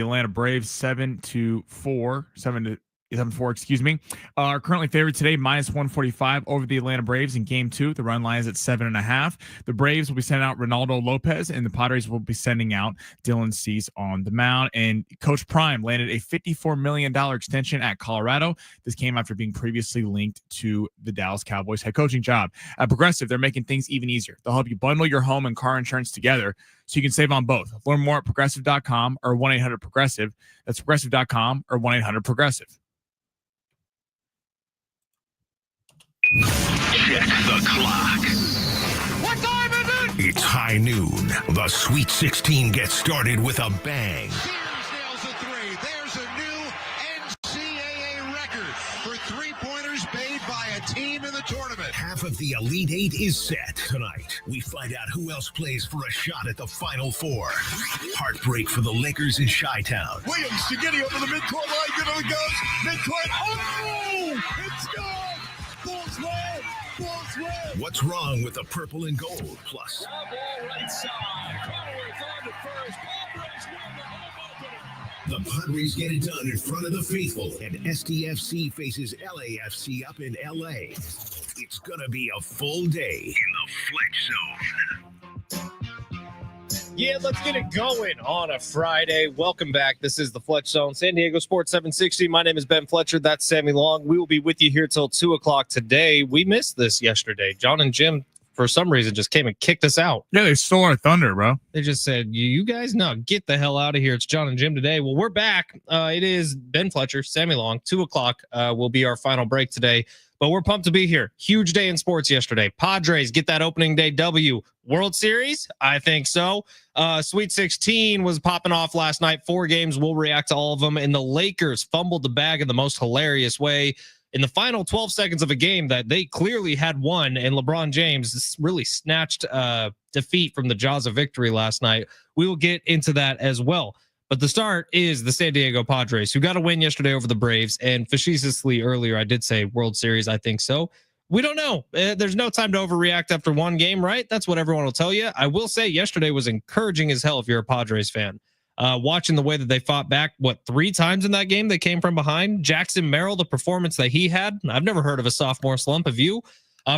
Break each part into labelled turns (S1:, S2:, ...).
S1: Atlanta Braves 7-4, excuse me, are currently favored today, minus 145 over the Atlanta Braves in game 2. The run line is at 7.5. The Braves will be sending out Ronaldo Lopez, and the Padres will be sending out Dylan Cease on the mound. And Coach Prime landed a $54 million extension at Colorado. This came after being previously linked to the Dallas Cowboys head coaching job. At Progressive, they're making things even easier. They'll help you bundle your home and car insurance together so you can save on both. Learn more at Progressive.com or 1-800-PROGRESSIVE. That's Progressive.com or 1-800-PROGRESSIVE.
S2: Check the clock.
S3: What time is it?
S2: It's high noon. The Sweet 16 gets started with a bang.
S3: Sears nails a three. There's a new NCAA record for three-pointers made by a team in the tournament.
S2: Half of the Elite Eight is set. Tonight, we find out who else plays for a shot at the Final Four. Heartbreak for the Lakers in Chi-Town.
S3: Williams to Giddey over the midcourt line. Giddey goes. Midcourt. Oh! It's gone! Bulls win! Bulls win!
S2: What's wrong with the purple and gold? Plus, the Padres get it done in front of the faithful, and SDFC faces LAFC up in LA. It's gonna be a full day in the Fletch Zone.
S4: Yeah, let's get it going on a Friday. Welcome back. This is the Fletch Zone, San Diego Sports 760. My name is Ben Fletcher. That's Sammy Long. We will be with you here till 2 o'clock today. We missed this yesterday. John and Jim, for some reason, just came and kicked us out.
S1: Yeah, they stole our thunder, bro.
S4: They just said, you guys, no, get the hell out of here. It's John and Jim today. Well, we're back. It is Ben Fletcher, Sammy Long. 2 o'clock will be our final break today. But we're pumped to be here. Huge day in sports yesterday. Padres get that opening day W. World Series? I think so. Sweet 16 was popping off last night. 4 games. We'll react to all of them. And the Lakers fumbled the bag in the most hilarious way in the final 12 seconds of a game that they clearly had won. And LeBron James really snatched defeat from the jaws of victory last night. We will get into that as well. But the start is the San Diego Padres, who got a win yesterday over the Braves. And facetiously earlier, I did say World Series. I think so. We don't know. There's no time to overreact after one game, right? That's what everyone will tell you. I will say yesterday was encouraging as hell if you're a Padres fan. Watching the way that they fought back, 3 times in that game they came from behind. Jackson Merrill, the performance that he had, I've never heard of a sophomore slump. Have you?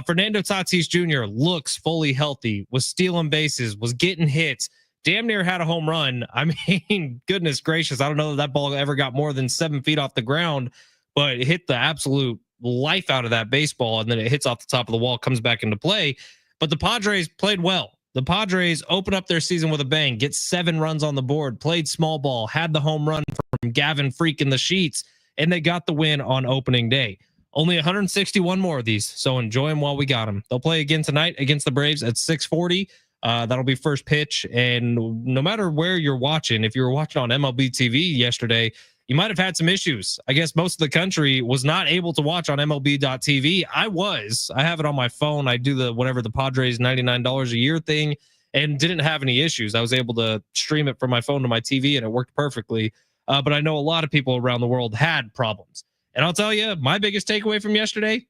S4: Fernando Tatis Jr. looks fully healthy, was stealing bases, was getting hits. Damn near had a home run. I mean, goodness gracious. I don't know that ball ever got more than 7 feet off the ground, but it hit the absolute life out of that baseball. And then it hits off the top of the wall, comes back into play. But the Padres played well. The Padres open up their season with a bang, get 7 runs on the board, played small ball, had the home run from Gavin Freak in the sheets, and they got the win on opening day. Only 161 more of these, so enjoy them while we got them. They'll play again tonight against the Braves at 6:40. That'll be first pitch. And no matter where you're watching, if you were watching on MLB TV yesterday, you might have had some issues. I guess most of the country was not able to watch on MLB.TV. I have it on my phone. I do the Padres $99 a year thing and didn't have any issues. I was able to stream it from my phone to my TV and it worked perfectly. But I know a lot of people around the world had problems. And I'll tell you, my biggest takeaway from yesterday,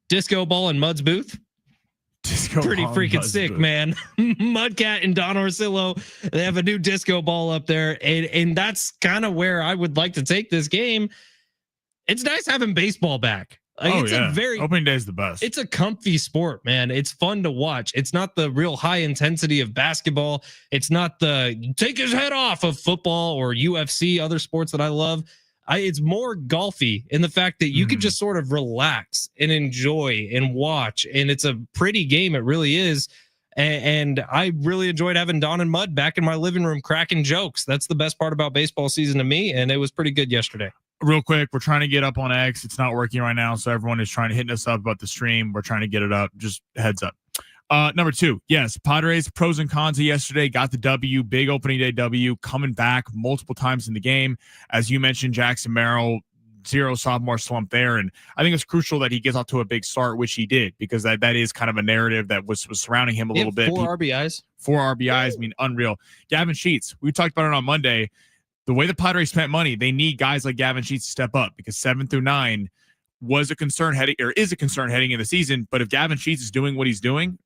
S4: disco ball in Mud's booth. Pretty freaking sick, man. Mudcat and Don Orsillo, they have a new disco ball up there. And that's kind of where I would like to take this game. It's nice having baseball back.
S1: Opening day is the best.
S4: It's a comfy sport, man. It's fun to watch. It's not the real high intensity of basketball. It's not the take his head off of football or UFC, other sports that I love. It's more golfy in the fact that you can just sort of relax and enjoy and watch. And it's a pretty game. It really is. And I really enjoyed having Don and Mud back in my living room cracking jokes. That's the best part about baseball season to me. And it was pretty good yesterday.
S1: Real quick, we're trying to get up on X. It's not working right now. So everyone is trying to hit us up about the stream. We're trying to get it up. Just heads up. Number 2, yes, Padres pros and cons of yesterday, got the W, big opening day W, coming back multiple times in the game. As you mentioned, Jackson Merrill, 0 sophomore slump there. And I think it's crucial that he gets off to a big start, which he did, because that is kind of a narrative that was surrounding him a little bit.
S4: 4 RBIs.
S1: 4 RBIs, I mean, unreal. Gavin Sheets, we talked about it on Monday. The way the Padres spent money, they need guys like Gavin Sheets to step up, because 7 through 9 was a concern heading, or is a concern heading in the season. But if Gavin Sheets is doing what he's doing,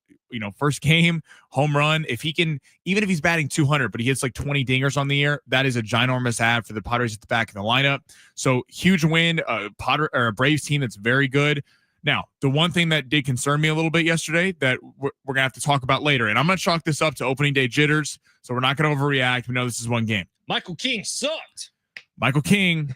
S1: first game, home run. If he can, even if he's batting 200, but he hits like 20 dingers on the year, that is a ginormous ad for the Padres at the back of the lineup. So huge win, a Braves team that's very good. Now, the one thing that did concern me a little bit yesterday that we're going to have to talk about later, and I'm going to chalk this up to opening day jitters, so we're not going to overreact. We know this is one game.
S4: Michael King sucked.
S1: Michael King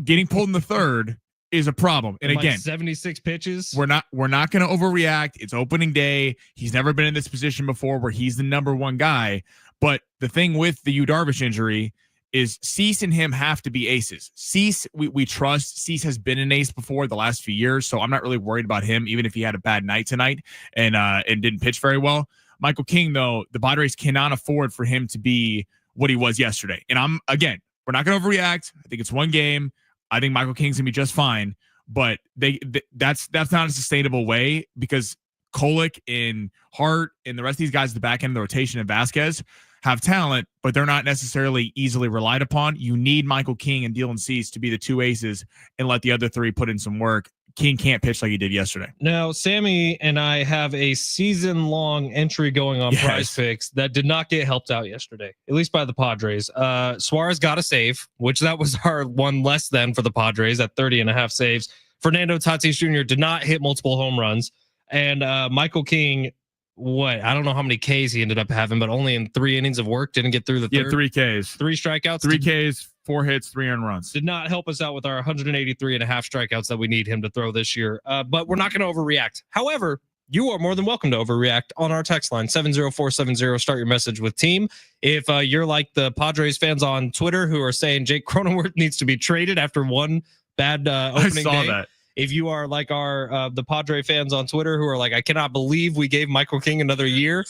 S1: getting pulled in the third is a problem. And again,
S4: 76 pitches.
S1: We're not going to overreact. It's opening day. He's never been in this position before where he's the number one guy. But the thing with the Yu Darvish injury is Cease and him have to be aces. Cease, we trust. Cease has been an ace before the last few years, so I'm not really worried about him, even if he had a bad night tonight and didn't pitch very well. Michael King, though, the Padres cannot afford for him to be what he was yesterday. And we're not going to overreact. I think it's one game. I think Michael King's gonna be just fine, but that's not a sustainable way because Kolick and Hart and the rest of these guys at the back end of the rotation and Vasquez have talent, but they're not necessarily easily relied upon. You need Michael King and Dylan Cease to be the two aces and let the other three put in some work. King can't pitch like he did yesterday.
S4: Now, Sammy and I have a season-long entry going on Prize Picks that did not get helped out yesterday, at least by the Padres. Suarez got a save, which that was our one less than for the Padres at 30.5 saves. Fernando Tatis Jr. did not hit multiple home runs. And Michael King, I don't know how many Ks he ended up having, but only in 3 innings of work, didn't get through the third.
S1: 3 Ks.
S4: 3 strikeouts.
S1: 3 Ks, 4 hits, 3 earned runs.
S4: Did not help us out with our 183.5 strikeouts that we need him to throw this year. But we're not going to overreact. However, you are more than welcome to overreact on our text line, 70470. Start your message with team. If you're like the Padres fans on Twitter who are saying Jake Cronenworth needs to be traded after one bad opening day.
S1: I saw that.
S4: If you are like the Padre fans on Twitter who are like, I cannot believe we gave Michael King another year.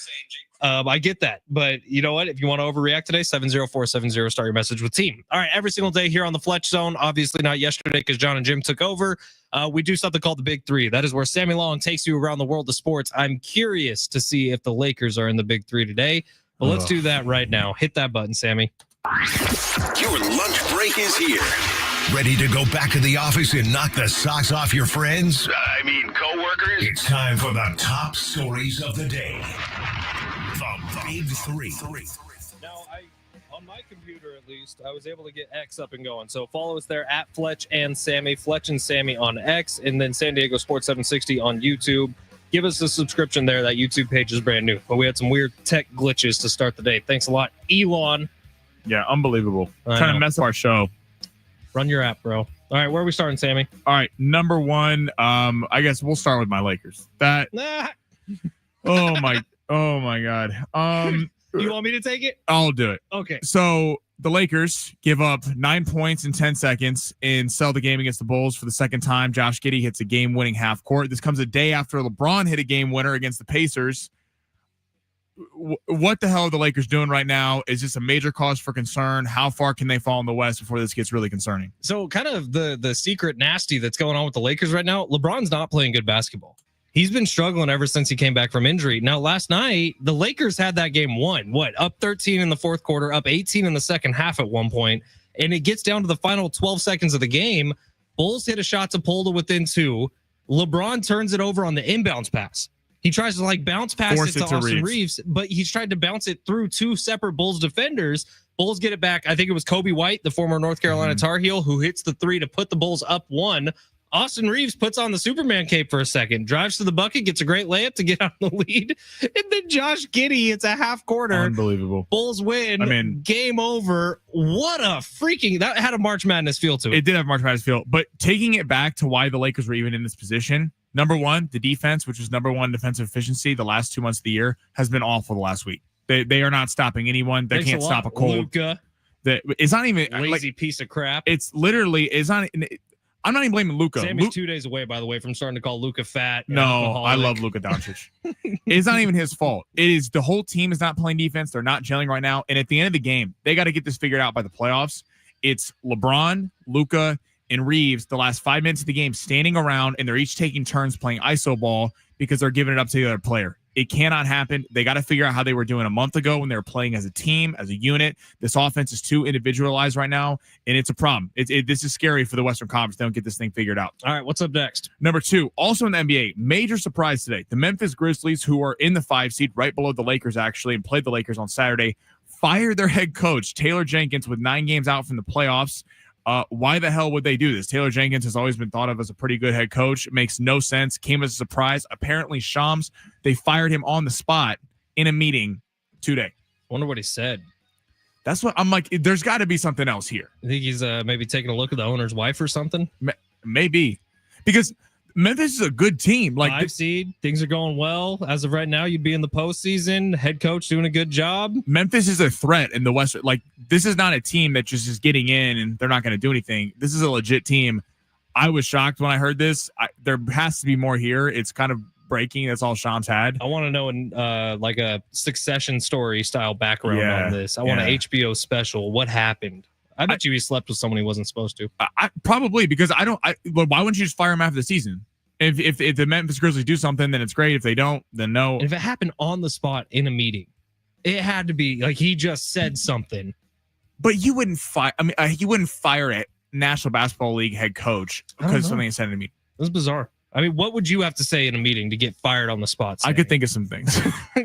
S4: I get that. But you know what? If you want to overreact today, 70470, start your message with team. All right. Every single day here on the Fletch Zone. Obviously not yesterday because John and Jim took over. We do something called the Big Three. That is where Sammy Long takes you around the world of sports. I'm curious to see if the Lakers are in the Big Three today. But let's do that right now. Hit that button, Sammy.
S2: Your lunch break is here. Ready to go back to the office and knock the socks off your friends? Coworkers? It's time for the top stories of the day. The Big Three.
S4: Now, on my computer at least, I was able to get X up and going. So follow us there at Fletch and Sammy, Fletch and Sammy on X, and then San Diego Sports 760 on YouTube. Give us a subscription there. That YouTube page is brand new, but we had some weird tech glitches to start the day. Thanks a lot, Elon.
S1: Yeah, unbelievable. Trying to mess up our show.
S4: Run your app, bro. All right, where are we starting, Sammy?
S1: All right, number one. I guess we'll start with my Lakers. Oh my God.
S4: You want me to take it?
S1: I'll do it.
S4: Okay.
S1: So the Lakers give up 9 points in 10 seconds and sell the game against the Bulls for the second time. Josh Giddey hits a game-winning half court. This comes a day after LeBron hit a game winner against the Pacers. What the hell are the Lakers doing right now? Is this a major cause for concern? How far can they fall in the West before this gets really concerning?
S4: So kind of the secret nasty that's going on with the Lakers right now, LeBron's not playing good basketball. He's been struggling ever since he came back from injury. Now, last night, the Lakers had that game won. Up 13 in the fourth quarter, up 18 in the second half at one point, and it gets down to the final 12 seconds of the game. Bulls hit a shot to pull to within 2. LeBron turns it over on the inbounds pass. He tries to bounce past it to Austin Reeves, but he's tried to bounce it through 2 separate Bulls defenders. Bulls get it back. I think it was Kobe White, the former North Carolina Tar Heel, who hits the 3 to put the Bulls up 1. Austin Reeves puts on the Superman cape for a second, drives to the bucket, gets a great layup to get on the lead, and then Josh Giddey hits a half quarter.
S1: Unbelievable.
S4: Bulls win. Game over. What a freaking... That had a March Madness feel to it.
S1: It did have March Madness feel, but taking it back to why the Lakers were even in this position, number one, the defense, which was number one defensive efficiency the last 2 months of the year, has been awful the last week. They are not stopping anyone. They can't stop a cold.
S4: Luka.
S1: It's not even...
S4: Lazy piece of crap.
S1: It's literally... I'm not even blaming Luka.
S4: Sammy's 2 days away, by the way, from starting to call Luka fat.
S1: No, I love Luka Doncic. It's not even his fault. It is the whole team is not playing defense. They're not gelling right now. And at the end of the game, they got to get this figured out by the playoffs. It's LeBron, Luka, and Reeves the last 5 minutes of the game standing around, and they're each taking turns playing iso ball because they're giving it up to the other player. It cannot happen. They got to figure out how they were doing a month ago when they were playing as a team, as a unit. This offense is too individualized right now, and it's a problem. This is scary for the Western Conference. They don't get this thing figured out.
S4: All right, what's up next?
S1: Number 2, also in the NBA, major surprise today. The Memphis Grizzlies, who are in the 5 seed, right below the Lakers actually, and played the Lakers on Saturday, fired their head coach, Taylor Jenkins, with 9 games out from the playoffs. Why the hell would they do this? Taylor Jenkins has always been thought of as a pretty good head coach. It makes no sense. Came as a surprise. Apparently, Shams, they fired him on the spot in a meeting today.
S4: Wonder what he said.
S1: That's what I'm like. There's got to be something else here.
S4: I think he's maybe taking a look at the owner's wife or something.
S1: Maybe, because Memphis is a good team. Like
S4: 5 seed, things are going well as of right now. You'd be in the postseason. Head coach doing a good job.
S1: Memphis is a threat in the West. Like, this is not a team that just is getting in and they're not going to do anything. This is a legit team. I was shocked when I heard this. There has to be more here. It's kind of breaking. That's all Shams had. I
S4: want to know like a Succession story style background on this. I want an HBO special. What happened? I bet you he slept with someone he wasn't supposed to.
S1: Probably, because why wouldn't you just fire him after the season? If the Memphis Grizzlies do something, then it's great. If they don't, then no.
S4: If it happened on the spot in a meeting, it had to be like he just said something.
S1: But you wouldn't fire. I mean, you wouldn't fire a National Basketball League head coach because something is said to me.
S4: That's bizarre. I mean, what would you have to say in a meeting to get fired on the spot?
S1: I could think of some things.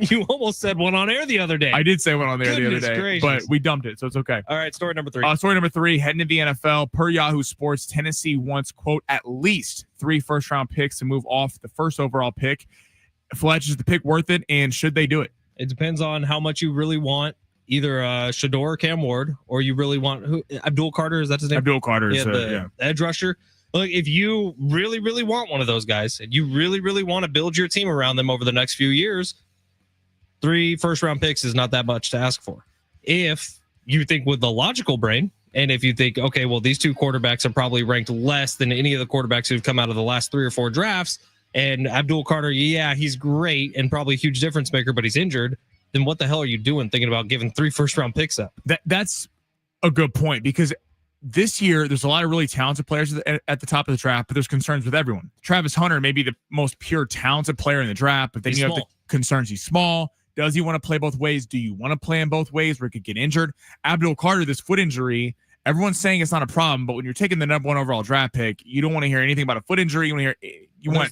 S4: You almost said one on air the other day.
S1: I did say one on air the other day,
S4: gracious.
S1: but we dumped it, so it's okay.
S4: All right, story number 3.
S1: Story number 3, heading to the NFL. Per Yahoo Sports, Tennessee wants, quote, at least 3 first-round picks to move off the first overall pick. Fletch, is the pick worth it, and should they do it?
S4: It depends on how much you really want either Shador or Cam Ward, or you really want Abdul Carter. Is that his name?
S1: Abdul Carter is
S4: the edge rusher. Look, if you really, really want one of those guys, and you really, really want to build your team around them over the next few years, 3 first-round picks is not that much to ask for. If you think with the logical brain, and if you think, okay, well, these 2 quarterbacks are probably ranked less than any of the quarterbacks who've come out of the last 3 or 4 drafts, and Abdul Carter, yeah, he's great and probably a huge difference maker, but he's injured, then what the hell are you doing thinking about giving 3 first-round picks up?
S1: That's a good point, because this year, there's a lot of really talented players at the top of the draft, but there's concerns with everyone. Travis Hunter may be the most pure talented player in the draft, but then you have the concerns. He's small. Does he want to play both ways? Do you want to play him both ways where he could get injured? Abdul Carter, this foot injury, everyone's saying it's not a problem, but when you're taking the number 1 overall draft pick, you don't want to hear anything about a foot injury. You want to hear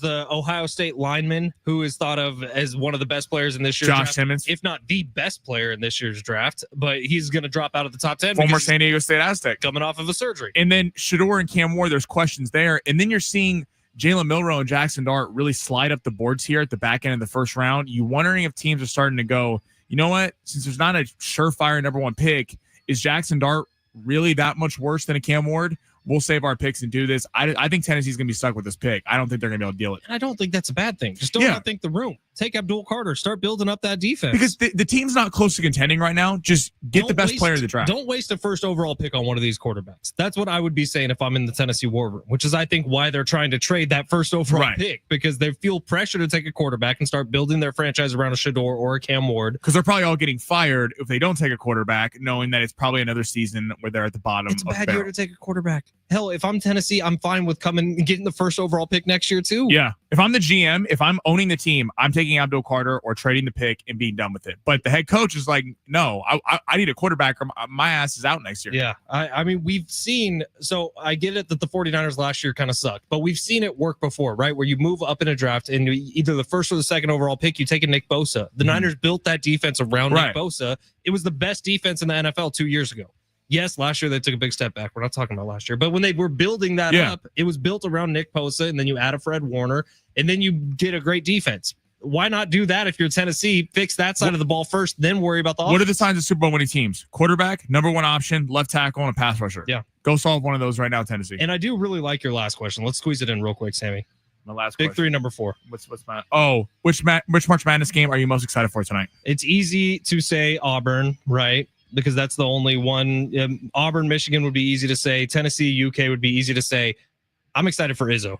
S4: the Ohio State lineman who is thought of as one of the best players in this year's
S1: Josh
S4: draft,
S1: Simmons,
S4: if not the best player in this year's draft, but he's going to drop out of the top 10.
S1: Former San Diego State Aztec,
S4: coming off of a surgery.
S1: And then Shador and Cam Ward, there's questions there. And then you're seeing Jalen Milroe and Jackson Dart really slide up the boards here at the back end of the first round. You wondering if teams are starting to go, you know what? Since there's not a surefire number 1 pick, is Jackson Dart really that much worse than a Cam Ward? We'll save our picks and do this. I think Tennessee's going to be stuck with this pick. I don't think they're going to be able to deal it.
S4: And I don't think that's a bad thing. Just don't outthink the room. Take Abdul Carter. Start building up that defense.
S1: Because the team's not close to contending right now. Just get the best player in the draft.
S4: Don't waste a first overall pick on one of these quarterbacks. That's what I would be saying if I'm in the Tennessee war room, which is, I think, why they're trying to trade that first overall pick, because they feel pressure to take a quarterback and start building their franchise around a Shador or a Cam Ward.
S1: Because they're probably all getting fired if they don't take a quarterback, knowing that it's probably another season where they're at the bottom.
S4: It's a bad year to take a quarterback. Hell, if I'm Tennessee, I'm fine with coming and getting the first overall pick next year too.
S1: Yeah. If I'm the GM, if I'm owning the team, I'm taking Abdul Carter or trading the pick and being done with it. But the head coach is like, no, I need a quarterback or my ass is out next year.
S4: Yeah. I mean, we've seen, so I get it that the 49ers last year kind of sucked, but we've seen it work before, right? Where you move up in a draft and either the first or the second overall pick, you take a Nick Bosa. The Niners built that defense around Nick Bosa. It was the best defense in the NFL 2 years ago. Yes, last year they took a big step back. We're not talking about last year. But when they were building that up, it was built around Nick Bosa, and then you add a Fred Warner, and then you get a great defense. Why not do that if you're Tennessee? Fix that side of the ball first, then worry about the offense.
S1: What are the signs of Super Bowl winning teams? Quarterback, number 1 option, left tackle, and a pass rusher.
S4: Yeah.
S1: Go solve one of those right now, Tennessee.
S4: And I do really like your last question. Let's squeeze it in real quick, Sammy.
S1: My last
S4: Big
S1: question.
S4: 3, number 4.
S1: What's my which March Madness game are you most excited for tonight?
S4: It's easy to say Auburn, right? Because that's the only one. Auburn, Michigan would be easy to say. Tennessee, UK would be easy to say. I'm excited for Izzo.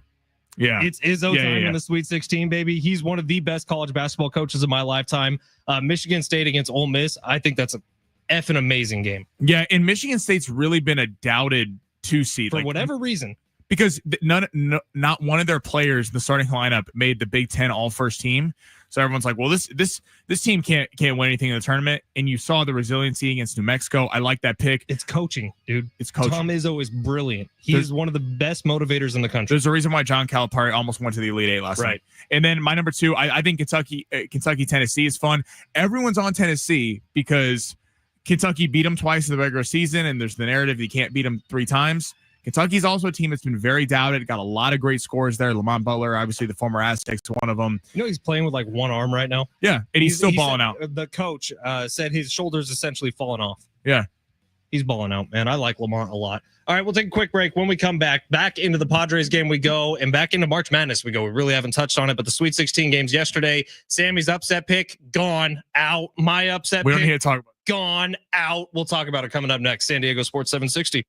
S1: Yeah.
S4: It's Izzo time in the Sweet 16, baby. He's one of the best college basketball coaches of my lifetime. Michigan State against Ole Miss. I think that's a effing amazing game.
S1: Yeah, and Michigan State's really been a doubted 2 seed.
S4: For whatever reason.
S1: Because not one of their players in the starting lineup made the Big Ten all-first team. So everyone's like, well, this team can't win anything in the tournament. And you saw the resiliency against New Mexico. I like that pick.
S4: It's coaching, dude.
S1: It's coaching.
S4: Tom Izzo is brilliant. He is one of the best motivators in the country.
S1: There's a reason why John Calipari almost went to the Elite Eight last night. And then my number 2, I think Kentucky, Tennessee is fun. Everyone's on Tennessee because Kentucky beat them twice in the regular season, and there's the narrative you can't beat them 3 times. Kentucky's also a team that's been very doubted. Got a lot of great scores there. Lamont Butler, obviously the former Aztecs, one of them.
S4: You know he's playing with like one arm right now.
S1: Yeah, and he's still balling out.
S4: The coach said his shoulder's essentially fallen off.
S1: Yeah.
S4: He's balling out, man. I like Lamont a lot. All right, we'll take a quick break. When we come back into the Padres game we go, and back into March Madness we go. We really haven't touched on it, but the Sweet 16 games yesterday, Sammy's upset pick, gone, out. My upset
S1: we
S4: pick,
S1: don't need to talk about it.
S4: Gone, out. We'll talk about it coming up next. San Diego Sports 760.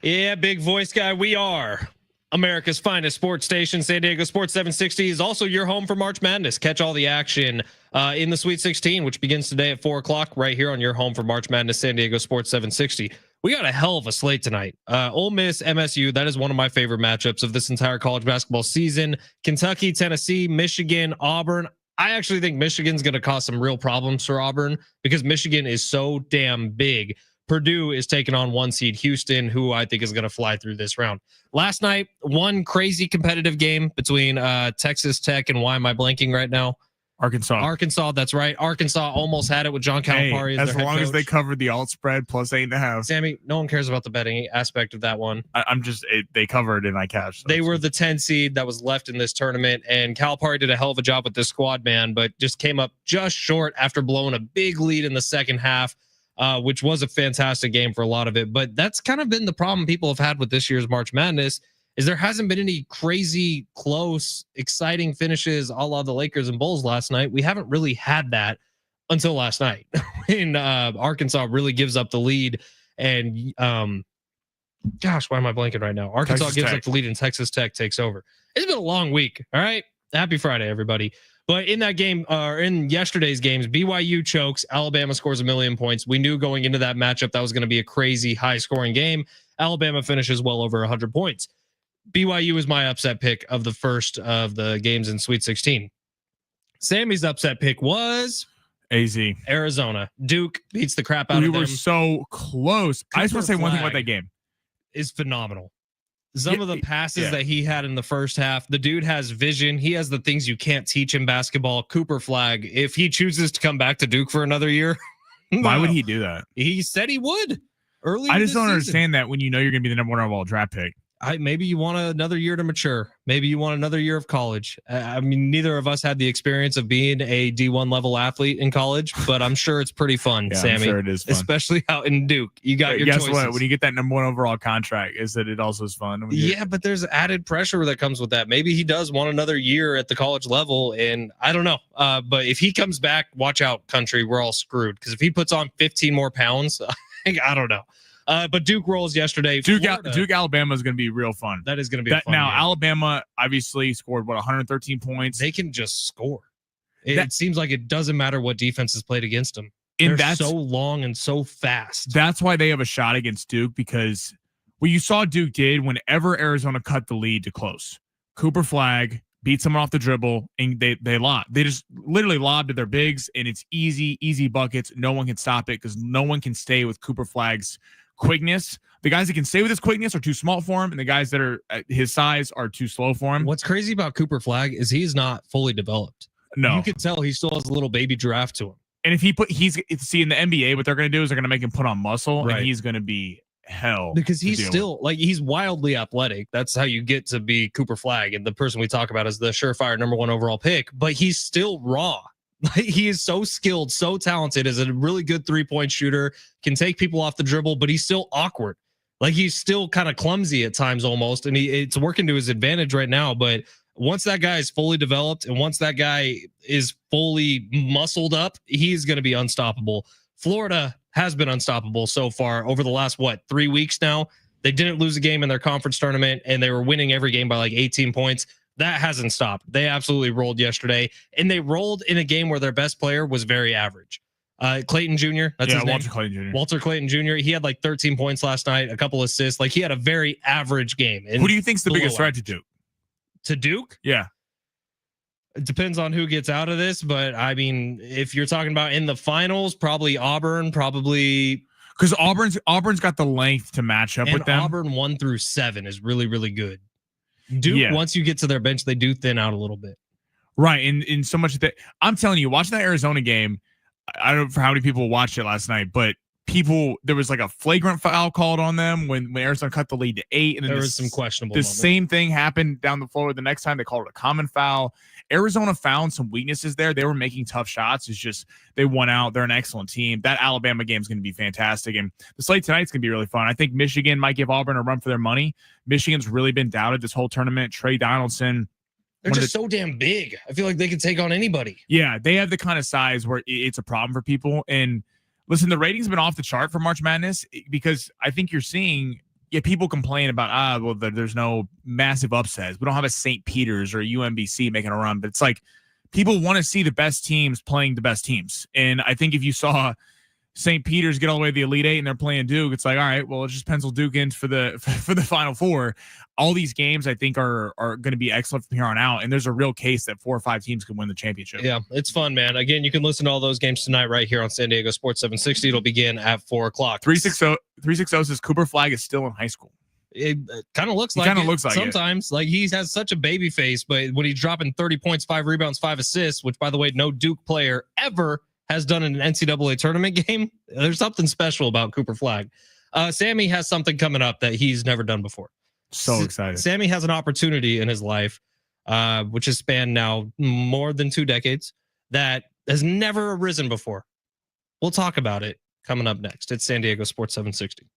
S4: Yeah, big voice guy. We are America's finest sports station. San Diego Sports 760 is also your home for March Madness. Catch all the action in the Sweet 16, which begins today at 4 o'clock right here on your home for March Madness, San Diego Sports 760. We got a hell of a slate tonight. Ole Miss, MSU, that is one of my favorite matchups of this entire college basketball season. Kentucky, Tennessee, Michigan, Auburn. I actually think Michigan's going to cause some real problems for Auburn because Michigan is so damn big. Purdue is taking on 1 seed Houston, who I think is going to fly through this round. Last night, one crazy competitive game between Texas Tech and why am I blanking right now? Arkansas, that's right. Arkansas almost had it with John Calipari as their
S1: long
S4: head
S1: as they
S4: coach.
S1: covered the alt spread plus 8.5.
S4: Sammy, no one cares about the betting aspect of that one.
S1: They covered and I cashed.
S4: They were the 10 seed that was left in this tournament, and Calipari did a hell of a job with this squad, man, but just came up just short after blowing a big lead in the second half. Which was a fantastic game for a lot of it. But that's kind of been the problem people have had with this year's March Madness is there hasn't been any crazy, close, exciting finishes a la the Lakers and Bulls last night. We haven't really had that until last night when Arkansas really gives up the lead. And gosh, why am I blanking right now? Arkansas gives up the lead and Texas Tech takes over. It's been a long week. All right. Happy Friday, everybody. But in that game, or in yesterday's games, BYU chokes. Alabama scores 1,000,000 points. We knew going into that matchup that was going to be a crazy high-scoring game. Alabama finishes well over 100 points. BYU is my upset pick of the first of the games in Sweet 16. Sammy's upset pick was
S1: AZ.
S4: Arizona. Duke beats the crap out of them.
S1: We were so close. I just want to say one thing about that game.
S4: Is phenomenal. Some of the passes that he had in the first half, the dude has vision. He has the things you can't teach in basketball. Cooper Flag, if he chooses to come back to Duke for another year,
S1: why would he do that?
S4: He said he would earlier.
S1: I just don't understand that when you know you're going to be the number 1 overall draft pick.
S4: Maybe you want another year to mature. Maybe you want another year of college. I mean, neither of us had the experience of being a D1 level athlete in college, but I'm sure it's pretty fun, Sammy.
S1: I'm sure it is fun.
S4: Especially out in Duke. You got your choices. Guess what?
S1: When you get that number 1 overall contract, is that it also is fun.
S4: Yeah, but there's added pressure that comes with that. Maybe he does want another year at the college level, and I don't know. But if he comes back, watch out, country. We're all screwed. Because if he puts on 15 more pounds, I don't know. But Duke rolls yesterday.
S1: Duke Alabama is going to be real fun.
S4: That is going to be a fun
S1: now.
S4: game.
S1: Alabama obviously scored 113 points.
S4: They can just score. It seems like it doesn't matter what defenses played against them. They're so long and so fast.
S1: That's why they have a shot against Duke, because what you saw Duke did whenever Arizona cut the lead to close. Cooper Flag beat someone off the dribble and they lob. They just literally lobbed to their bigs, and it's easy buckets. No one can stop it because no one can stay with Cooper Flag's quickness. The guys that can stay with his quickness are too small for him, and the guys that are at his size are too slow for him.
S4: What's crazy about Cooper Flag is he's not fully developed.
S1: No,
S4: you can tell he still has a little baby giraffe to him.
S1: And if in the NBA, what they're going to do is they're going to make him put on muscle, right, and he's going to be hell
S4: because he's still he's wildly athletic. That's how you get to be Cooper Flag, and the person we talk about is the surefire number 1 overall pick. But he's still raw. He is so skilled, so talented, is a really good 3-point shooter, can take people off the dribble, but he's still awkward. Like he's still kind of clumsy at times almost, and it's working to his advantage right now. But once that guy is fully developed and once that guy is fully muscled up, he's going to be unstoppable. Florida has been unstoppable so far over the last, 3 weeks now. They didn't lose a game in their conference tournament, and they were winning every game by like 18 points. That hasn't stopped. They absolutely rolled yesterday, and they rolled in a game where their best player was very average. Clayton Jr. That's his name. Walter Clayton Jr. He had like 13 points last night, a couple assists. Like he had a very average game.
S1: Who do you think's the biggest threat to Duke?
S4: To Duke?
S1: Yeah.
S4: It depends on who gets out of this, but I mean, if you're talking about in the finals, probably Auburn,
S1: because Auburn's got the length to match up with them.
S4: Auburn 1 through 7 is really, really good. Duke, once you get to their bench, they do thin out a little bit.
S1: Right. In so much that I'm telling you, watching that Arizona game, I don't know for how many people watched it last night, but there was like a flagrant foul called on them when Arizona cut the lead to 8. And then
S4: there was some questionable
S1: moments. Same thing happened down the floor the next time. They called it a common foul. Arizona found some weaknesses there. They were making tough shots. It's just they won out. They're an excellent team. That Alabama game is going to be fantastic. And the slate tonight's going to be really fun. I think Michigan might give Auburn a run for their money. Michigan's really been doubted this whole tournament. Trey Donaldson.
S4: They're just so damn big. I feel like they could take on anybody.
S1: Yeah, they have the kind of size where it's a problem for people. And listen, the ratings have been off the chart for March Madness because I think you're seeing yeah, people complain about well, there's no massive upsets. We don't have a St. Peter's or a UMBC making a run, but it's like people want to see the best teams playing the best teams. And I think if you saw St. Peter's get all the way to the Elite Eight and they're playing Duke, it's like, all right, well, let's just pencil Duke in for the Final Four. All these games I think are going to be excellent from here on out, and there's a real case that 4 or 5 teams can win the championship.
S4: Yeah, it's fun, man. Again, you can listen to all those games tonight right here on San Diego Sports 760. It'll begin at 4 o'clock.
S1: 360 says Cooper Flag is still in high school.
S4: It kind of looks like it sometimes. Like he has such a baby face, but when he's dropping 30 points, 5 rebounds, 5 assists, which by the way, no Duke player ever has done in an NCAA tournament game. There's something special about Cooper Flag. Sammy has something coming up that he's never done before.
S1: So excited.
S4: Sammy has an opportunity in his life, which has spanned now more than 2 decades, that has never arisen before. We'll talk about it coming up next. It's San Diego Sports 760.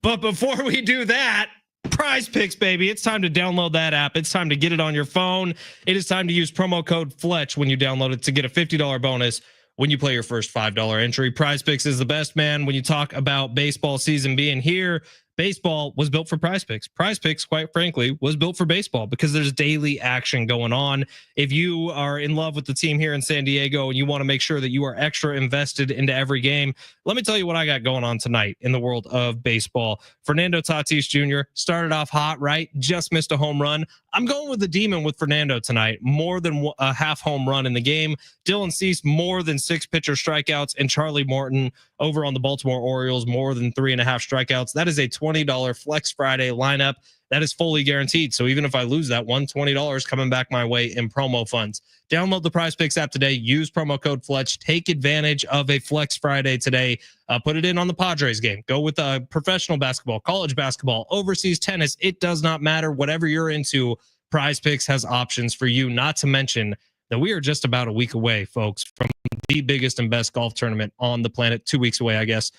S4: But before we do that, Prize Picks, baby. It's time to download that app. It's time to get it on your phone. It is time to use promo code Fletch when you download it to get a $50 bonus when you play your first $5 entry. Prize Picks is the best, man. When you talk about baseball season being here, baseball was built for Prize Picks. Prize Picks, quite frankly, was built for baseball because there's daily action going on. If you are in love with the team here in San Diego and you want to make sure that you are extra invested into every game, let me tell you what I got going on tonight in the world of baseball. Fernando Tatis Jr. started off hot, right? Just missed a home run. I'm going with the demon with Fernando tonight. More than a half home run in the game. Dylan Cease, more than 6 pitcher strikeouts. And Charlie Morton over on the Baltimore Orioles, more than 3.5 strikeouts. That is a $20 Flex Friday lineup. That is fully guaranteed. So even if I lose that one, $20 coming back my way in promo funds. Download the Prize Picks app today. Use promo code Fletch. Take advantage of a Flex Friday today. Put it in on the Padres game. Go with professional basketball, college basketball, overseas tennis. It does not matter. Whatever you're into, Prize Picks has options for you. Not to mention that we are just about a week away, folks, from the biggest and best golf tournament on the planet. 2 weeks away, I guess,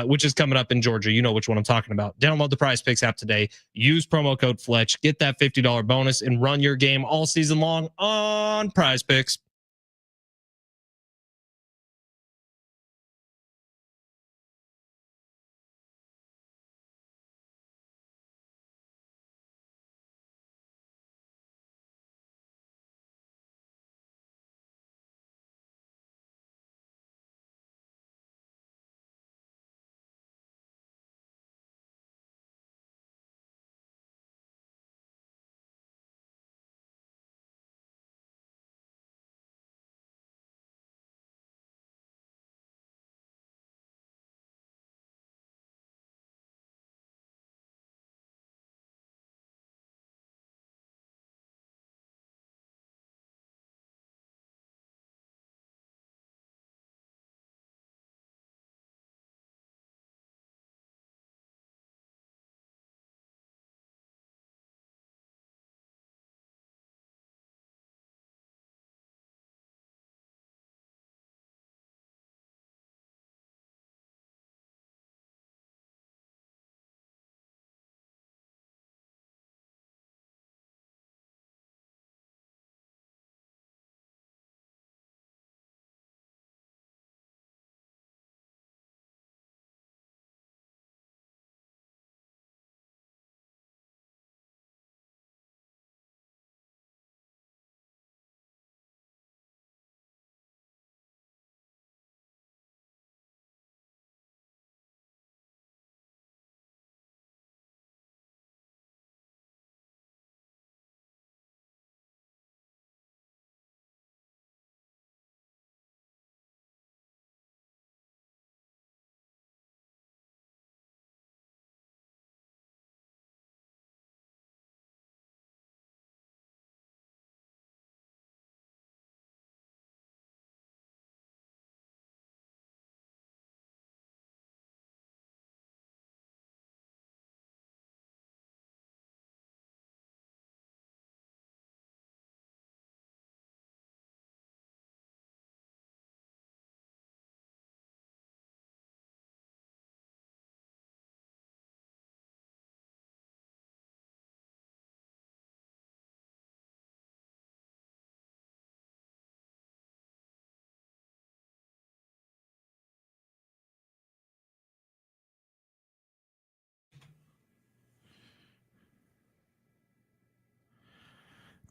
S4: which is coming up in Georgia. You know which one I'm talking about. Download the Prize Picks app today. Use promo code Fletch. Get that $50 bonus and run your game all season long on Prize Picks.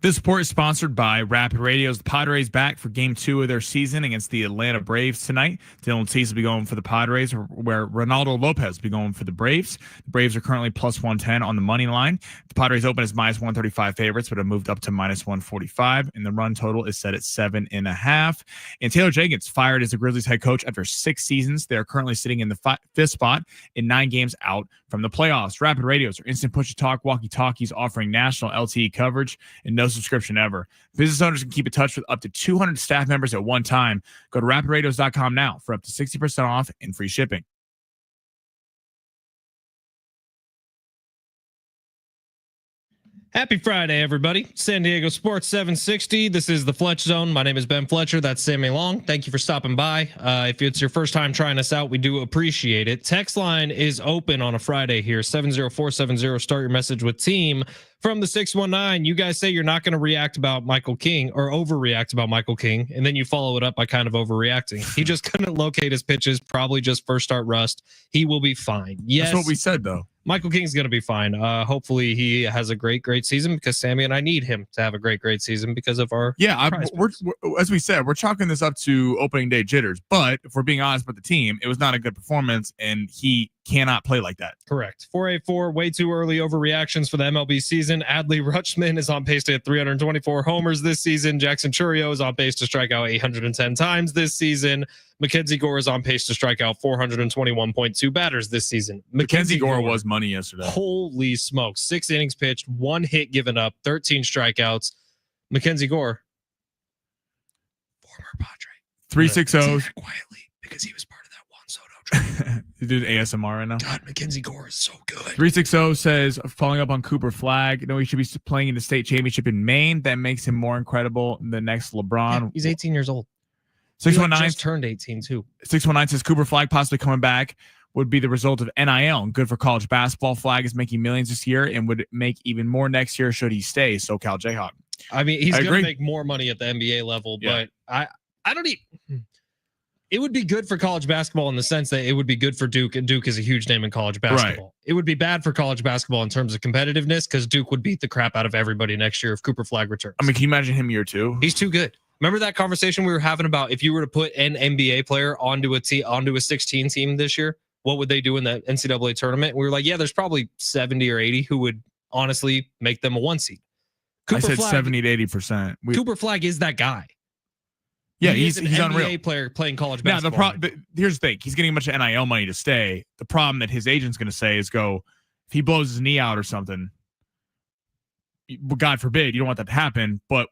S1: This report is sponsored by Rapid Radio's The Padres back for Game 2 of their season against the Atlanta Braves tonight. Dylan Cease will be going for the Padres, where Ronaldo Lopez will be going for the Braves. The Braves are currently plus 110 on the money line. The Padres open as minus 135 favorites, but have moved up to minus 145, and the run total is set at 7.5. And Taylor Jenkins fired as the Grizzlies head coach after 6 seasons. They are currently sitting in the 5th spot in 9 games out from the playoffs. Rapid Radios are instant push-to-talk walkie-talkies offering national LTE coverage and no subscription ever. Business owners can keep in touch with up to 200 staff members at one time. Go to rapidradios.com now for up to 60% off and free shipping.
S4: Happy Friday, everybody. San Diego Sports 760. This is the Fletch Zone. My name is Ben Fletcher. That's Sammy Long. Thank you for stopping by. If it's your first time trying us out, we do appreciate it. Text line is open on a Friday here. 70470. Start your message with team from the 619. You guys say you're not going to react about Michael King or overreact about Michael King, and then you follow it up by kind of overreacting. He just couldn't locate his pitches, probably just first start rust. He will be fine. Yes.
S1: That's what we said, though.
S4: Michael King's going to be fine. Hopefully he has a great season, because Sammy and I need him to have a great season because of our
S1: we're as we said, we're chalking this up to opening day jitters. But if we're being honest with the team, it was not a good performance, and he cannot play like that.
S4: Correct. 484, way too early overreactions for the MLB season. Adley Rutschman is on pace to hit 324 homers this season. Jackson Chourio is on pace to strike out 810 times this season. Mackenzie Gore is on pace to strike out 421.2 batters this season.
S1: Mackenzie Gore was money yesterday.
S4: Holy smokes. 6 innings pitched, 1 hit given up, 13 strikeouts. Mackenzie Gore, former Padre.
S1: 360.
S4: Quietly, because he was part of that Juan Soto trade.
S1: You did ASMR right now.
S4: God, Mackenzie Gore is so good.
S1: 360 says, following up on Cooper Flag, he should be playing in the state championship in Maine. That makes him more incredible than the next LeBron.
S4: Yeah, he's 18 years old.
S1: 619
S4: just turned 18 too.
S1: 619 says Cooper Flag possibly coming back would be the result of NIL and good for college basketball. Flag is making millions this year and would make even more next year should he stay. SoCal Jayhawk.
S4: I mean, he's going to make more money at the NBA level, but I don't even. It would be good for college basketball in the sense that it would be good for Duke, and Duke is a huge name in college basketball. Right. It would be bad for college basketball in terms of competitiveness, because Duke would beat the crap out of everybody next year if Cooper Flag returns.
S1: I mean, can you imagine him year 2?
S4: He's too good. Remember that conversation we were having about if you were to put an NBA player onto a 16 team this year, what would they do in the NCAA tournament? We were like, yeah, there's probably 70 or 80 who would honestly make them a 1 seed.
S1: I said 70 to 80%.
S4: Cooper Flag is that guy.
S1: Yeah, he's
S4: NBA
S1: unreal.
S4: Player playing college basketball.
S1: Now, here's the thing: he's getting a bunch of NIL money to stay. The problem that his agent's going to say is, if he blows his knee out or something, God forbid, you don't want that to happen. But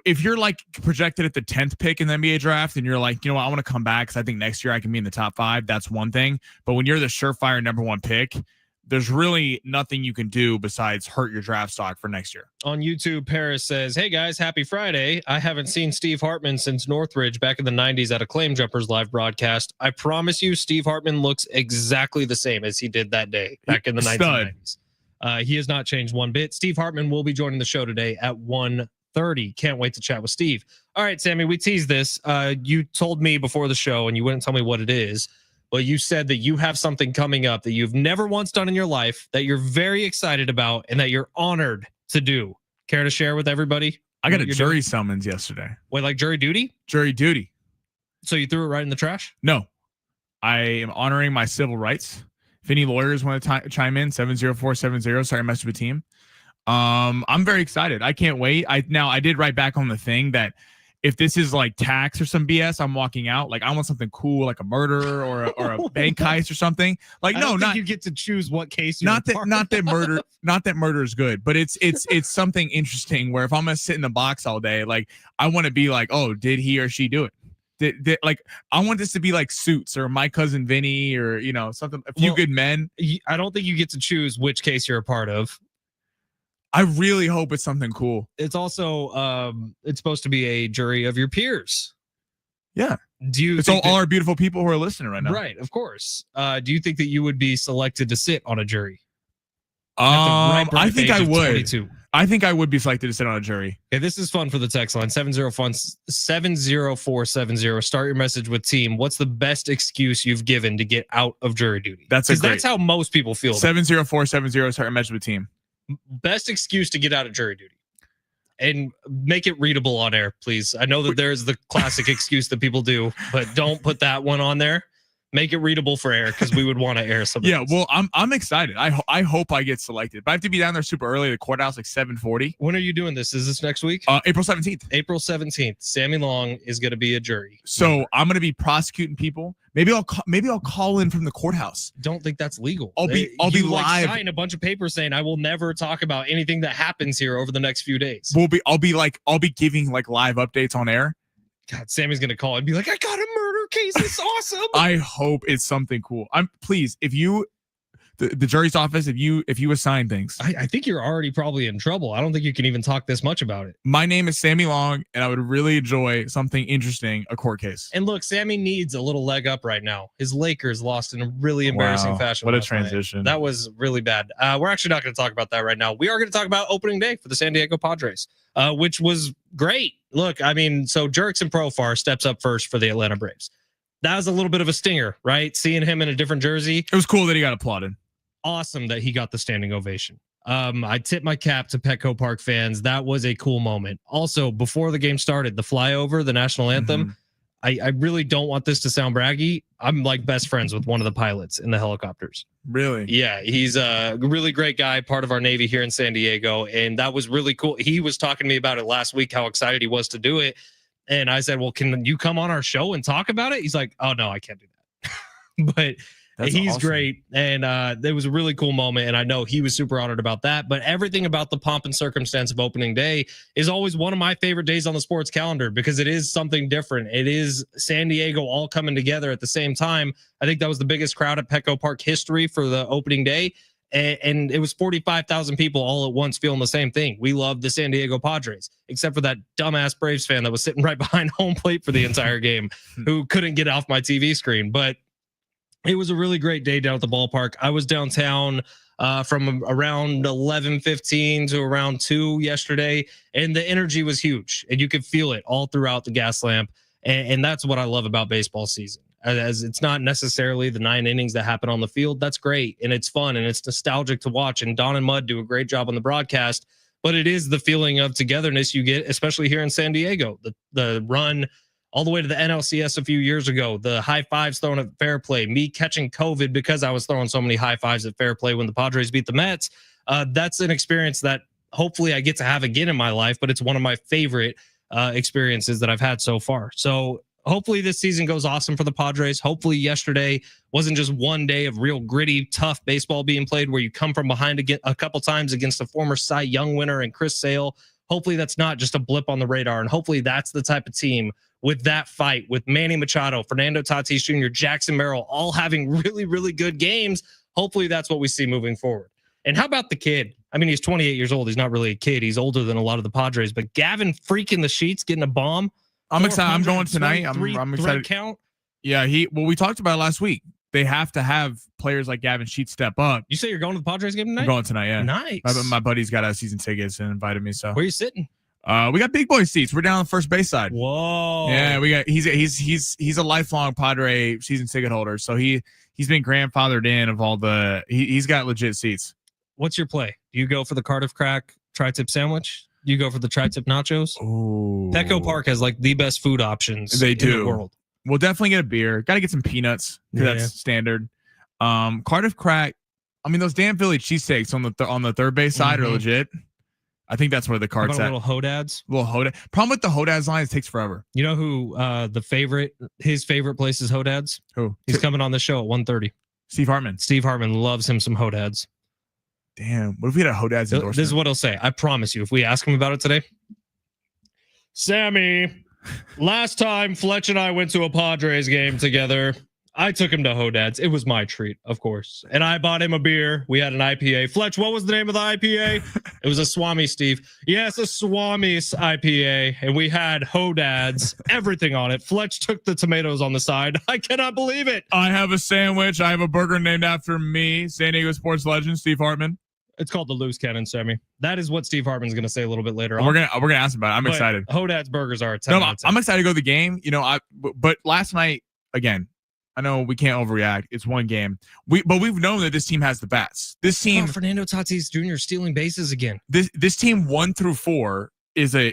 S1: if you're like projected at the 10th pick in the NBA draft, and you're like, I want to come back because I think next year I can be in the top 5. That's one thing. But when you're the surefire number 1 pick, there's really nothing you can do besides hurt your draft stock for next year.
S4: On YouTube, Paris says, hey guys, happy Friday. I haven't seen Steve Hartman since Northridge back in the 90s at a Claim Jumpers live broadcast. I promise you, Steve Hartman looks exactly the same as he did that day back in the 1990s. He has not changed one bit. Steve Hartman will be joining the show today at 1:30. Can't wait to chat with Steve. All right, Sammy, we teased this. You told me before the show, and you wouldn't tell me what it is. But you said that you have something coming up that you've never once done in your life, that you're very excited about, and that you're honored to do. Care to share with everybody?
S1: I got a jury summons yesterday.
S4: Wait, like jury duty?
S1: Jury duty.
S4: So you threw it right in the trash?
S1: No. I am honoring my civil rights. If any lawyers want to chime in, 70470, sorry, message with team. I'm very excited. I can't wait. I did write back on the thing that if this is like tax or some BS, I'm walking out. Like, I want something cool, like a murder or a bank heist or something. Like,
S4: you get to choose what case.
S1: Not that murder is good, but it's something interesting where if I'm gonna sit in the box all day, like I want to be like, oh, did he or she do it? Did like I want this to be like Suits or My Cousin Vinny or something. A Few Good Men.
S4: I don't think you get to choose which case you're a part of.
S1: I really hope it's something cool.
S4: It's also it's supposed to be a jury of your peers.
S1: Yeah. It's all our beautiful people who are listening right now.
S4: Right, of course. Do you think that you would be selected to sit on a jury?
S1: I think I would. 22. I think I would be selected to sit on a jury.
S4: Okay, this is fun for the text line. 70470. Start your message with team. What's the best excuse you've given to get out of jury duty? That's how most people feel.
S1: 70470. Start your message with team.
S4: Best excuse to get out of jury duty. and make it readable on air, please. I know that there's the classic excuse that people do, but don't put that one on there. Make it readable for air because we would want to air something.
S1: Yeah, well, I'm excited. I hope I get selected, but I have to be down there super early. The courthouse like 7:40.
S4: When are you doing this? Is this next week?
S1: April 17th.
S4: April 17th. Sammy Long is going to be a jury.
S1: So I'm going to be prosecuting people. Maybe I'll call in from the courthouse.
S4: Don't think that's legal.
S1: I'll be live.
S4: Sign a bunch of papers saying I will never talk about anything that happens here over the next few days.
S1: I'll be giving like live updates on air.
S4: God, Sammy's gonna call and be like, I got a murder case. It's awesome.
S1: I hope it's something cool. Please, if you the jury's office, if you assign things.
S4: I think you're already probably in trouble. I don't think you can even talk this much about it.
S1: My name is Sammy Long, and I would really enjoy something interesting, a court case.
S4: And look, Sammy needs a little leg up right now. His Lakers lost in a really embarrassing fashion.
S1: What a transition.
S4: That was really bad. We're actually not going to talk about that right now. We are going to talk about opening day for the San Diego Padres, which was great. Look, I mean, so Jurickson Profar steps up first for the Atlanta Braves. That was a little bit of a stinger, right? Seeing him in a different jersey.
S1: It was cool that he got applauded.
S4: Awesome that he got the standing ovation. I tip my cap to Petco Park fans. That was a cool moment. Also, before the game started, the flyover, the national anthem, I really don't want this to sound braggy. I'm like best friends with one of the pilots in the helicopters.
S1: Really?
S4: Yeah, he's a really great guy, part of our Navy here in San Diego. And that was really cool. He was talking to me about it last week, how excited he was to do it. And I said, well, can you come on our show and talk about it? He's like, oh, no, I can't do that. But he's awesome. Great. And it was a really cool moment. And I know he was super honored about that. But everything about the pomp and circumstance of opening day is always one of my favorite days on the sports calendar because it is something different. It is San Diego all coming together at the same time. I think that was the biggest crowd at Petco Park history for the opening day. And it was 45,000 people all at once feeling the same thing. We love the San Diego Padres, except for that dumbass Braves fan that was sitting right behind home plate for the entire game who couldn't get off my TV screen. But it was a really great day down at the ballpark. I was downtown from around 11:15 to around 2 yesterday, and the energy was huge, and you could feel it all throughout the gas lamp. And that's what I love about baseball season. As it's not necessarily the 9 innings that happen on the field. That's great, and it's fun, and it's nostalgic to watch. And Don and Mud do a great job on the broadcast, but it is the feeling of togetherness you get, especially here in San Diego. The run all the way to the NLCS a few years ago, the high fives thrown at Fair Play, me catching COVID because I was throwing so many high fives at Fair Play when the Padres beat the Mets. That's an experience that hopefully I get to have again in my life, but it's one of my favorite experiences that I've had so far. So hopefully this season goes awesome for the Padres. Hopefully yesterday wasn't just one day of real gritty, tough baseball being played where you come from behind a couple times against a former Cy Young winner and Chris Sale. Hopefully that's not just a blip on the radar. And hopefully that's the type of team with that fight with Manny Machado, Fernando Tatis Jr., Jackson Merrill, all having really, really good games. Hopefully that's what we see moving forward. And how about the kid? I mean, he's 28 years old. He's not really a kid. He's older than a lot of the Padres, but Gavin freaking the sheets, getting a bomb.
S1: I'm excited. I'm going tonight. I'm excited.
S4: Count.
S1: Yeah, we talked about it last week. They have to have players like Gavin Sheets step up.
S4: You say you're going to the Padres game tonight?
S1: I'm going tonight, yeah.
S4: Nice.
S1: My buddy's got season tickets and invited me. So
S4: where are you sitting?
S1: We got big boy seats. We're down on the first base side.
S4: Whoa.
S1: Yeah, we got he's a lifelong Padre season ticket holder. So he's been grandfathered in of all the he's got legit seats.
S4: What's your play? Do you go for the Cardiff Crack tri-tip sandwich? Do you go for the tri-tip nachos?
S1: Ooh.
S4: Petco Park has like the best food options
S1: in
S4: the world.
S1: We'll definitely get a beer. Got to get some peanuts because that's standard. Cardiff Crack. I mean, those damn Philly cheesesteaks on the third base side are legit. I think that's where the card's at.
S4: Little Hodads.
S1: Problem with the Hodads line is it takes forever.
S4: You know who his favorite place is Hodads?
S1: Who?
S4: He's coming on the show at 1:30.
S1: Steve Hartman.
S4: Steve Hartman loves him some Hodads.
S1: Damn. What if we had a Hodads endorsement?
S4: This is what he'll say. I promise you, if we ask him about it today. Sammy, last time Fletch and I went to a Padres game together, I took him to Hodads. It was my treat, of course. And I bought him a beer. We had an IPA. Fletch, what was the name of the IPA? It was a Swami, Steve. Yes, a Swami's IPA. And we had Hodads, everything on it. Fletch took the tomatoes on the side. I cannot believe it.
S1: I have a sandwich. I have a burger named after me, San Diego sports legend, Steve Hartman.
S4: It's called the Loose Cannon, Sammy. That is what Steve Hartman's going to say a little bit later on.
S1: We're gonna ask about it. I'm excited.
S4: Hodads burgers are a 10 out of 10.
S1: I'm excited to go to the game. You know, but last night, again, I know we can't overreact. It's one game. But we've known that this team has the bats. This team,
S4: Fernando Tatis Jr. stealing bases again.
S1: This team 1 through 4 is a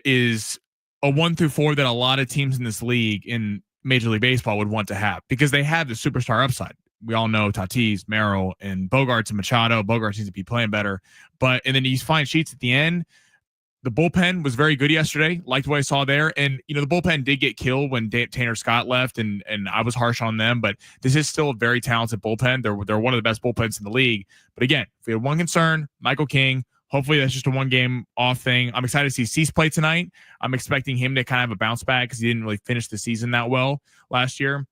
S1: 1 through 4 that a lot of teams in this league in Major League Baseball would want to have because they have the superstar upside. We all know Tatis, Merrill, and Bogarts and Machado. Bogarts needs to be playing better, and then you find Sheets at the end. The bullpen was very good yesterday. Liked what I saw there. And, the bullpen did get killed when Tanner Scott left, and I was harsh on them. But this is still a very talented bullpen. They're one of the best bullpens in the league. But again, if we had one concern, Michael King, hopefully that's just a one-game off thing. I'm excited to see Cease play tonight. I'm expecting him to kind of have a bounce back because he didn't really finish the season that well last year.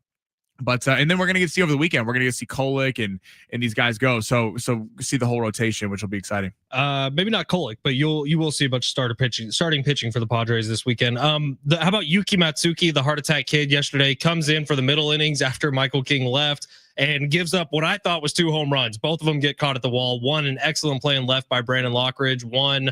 S1: But and then we're gonna get to see over the weekend. We're gonna get to see Kolek and these guys go. So see the whole rotation, which will be exciting.
S4: Maybe not Kolek, but you will see a bunch of starting pitching for the Padres this weekend. How about Yuki Matsuki, the heart attack kid yesterday, comes in for the middle innings after Michael King left and gives up what I thought was 2 home runs. Both of them get caught at the wall. One, an excellent play and left by Brandon Lockridge. One,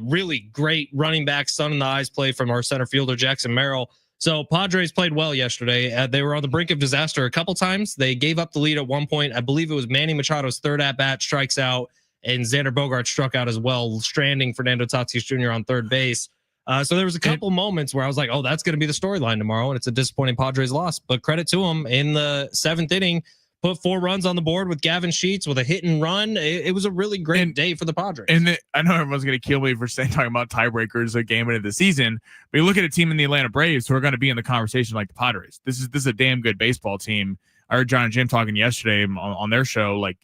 S4: really great running back, sun in the eyes play from our center fielder Jackson Merrill. So Padres played well yesterday. They were on the brink of disaster a couple times. They gave up the lead at one point. I believe it was Manny Machado's third at-bat, strikes out, and Xander Bogaerts struck out as well, stranding Fernando Tatis Jr. on third base. So there was a couple moments where I was like, oh, that's going to be the storyline tomorrow, and it's a disappointing Padres loss. But credit to them, in the 7th inning, put 4 runs on the board with Gavin Sheets with a hit and run. It was a really great day for the Padres.
S1: And I know everyone's going to kill me for talking about tiebreakers a game into the season, but you look at a team in the Atlanta Braves who are going to be in the conversation like the Padres. This is a damn good baseball team. I heard John and Jim talking yesterday on their show. Like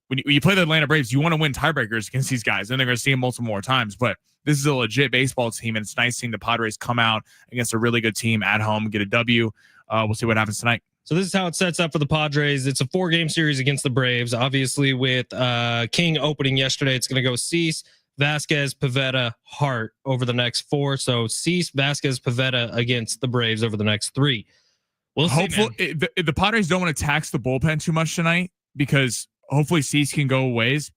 S1: when you play the Atlanta Braves, you want to win tiebreakers against these guys, and they're going to see them multiple more times. But this is a legit baseball team, and it's nice seeing the Padres come out against a really good team at home, get a W. We'll see what happens tonight.
S4: So this is how it sets up for the Padres. It's a 4-game series against the Braves. Obviously, with King opening yesterday, it's going to go Cease, Vasquez, Pivetta, Hart over the next 4. So Cease, Vasquez, Pivetta against the Braves over the next 3. We'll
S1: hopefully the Padres don't want to tax the bullpen too much tonight because hopefully Cease can go ways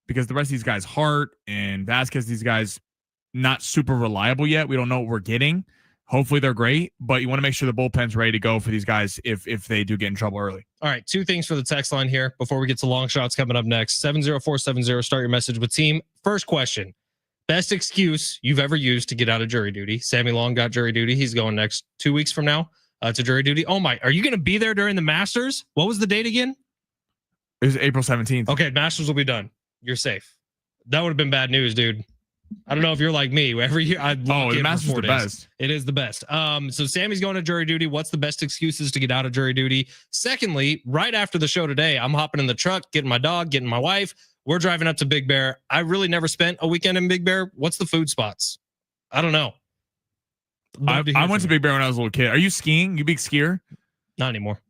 S1: because the rest of these guys, Hart and Vasquez, these guys not super reliable yet. We don't know what we're getting. Hopefully they're great, but you want to make sure the bullpen's ready to go for these guys if they do get in trouble early.
S4: All right, 2 things for the text line here before we get to long shots coming up next. 70470, start your message with team. First question, best excuse you've ever used to get out of jury duty. Sammy Long got jury duty. He's going next 2 weeks from now to jury duty. Oh my, are you going to be there during the Masters? What was the date again?
S1: It was April 17th.
S4: Okay, Masters will be done. You're safe. That would have been bad news, dude. I don't know if you're like me. Every year I'd lock
S1: the
S4: in
S1: Masters
S4: for 4
S1: the
S4: days.
S1: best.
S4: It is the best. So Sammy's going to jury duty. What's the best excuses to get out of jury duty? Secondly, right after the show today, I'm hopping in the truck, getting my dog, getting my wife. We're driving up to Big Bear. I really never spent a weekend in Big Bear. What's the food spots? I don't know.
S1: I went to Big Bear when I was a little kid. Are you skiing? You big skier?
S4: Not anymore.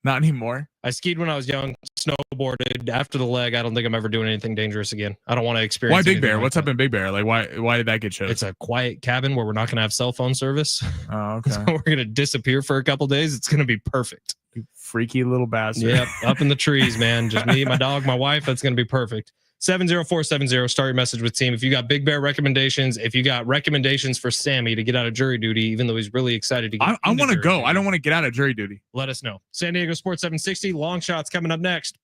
S1: Not anymore.
S4: I skied when I was young, snowboarded. After the leg, I don't think I'm ever doing anything dangerous again. I don't want to experience.
S1: Why Big Bear?
S4: Like
S1: What's
S4: that.
S1: up in Big Bear? Like why did that get chosen?
S4: It's a quiet cabin where we're not going to have cell phone service.
S1: Oh, okay.
S4: So we're going to disappear for a couple days. It's going to be perfect.
S1: You freaky little bastard.
S4: Yep, up in the trees, man. Just me, my dog, my wife. That's going to be perfect. 70470, start your message with team. If you got Big Bear recommendations, if you got recommendations for Sammy to get out of jury duty, even though he's really excited to get
S1: I want to go.
S4: duty,
S1: I don't want to get out of jury duty.
S4: let us know. San Diego Sports 760, long shots coming up next.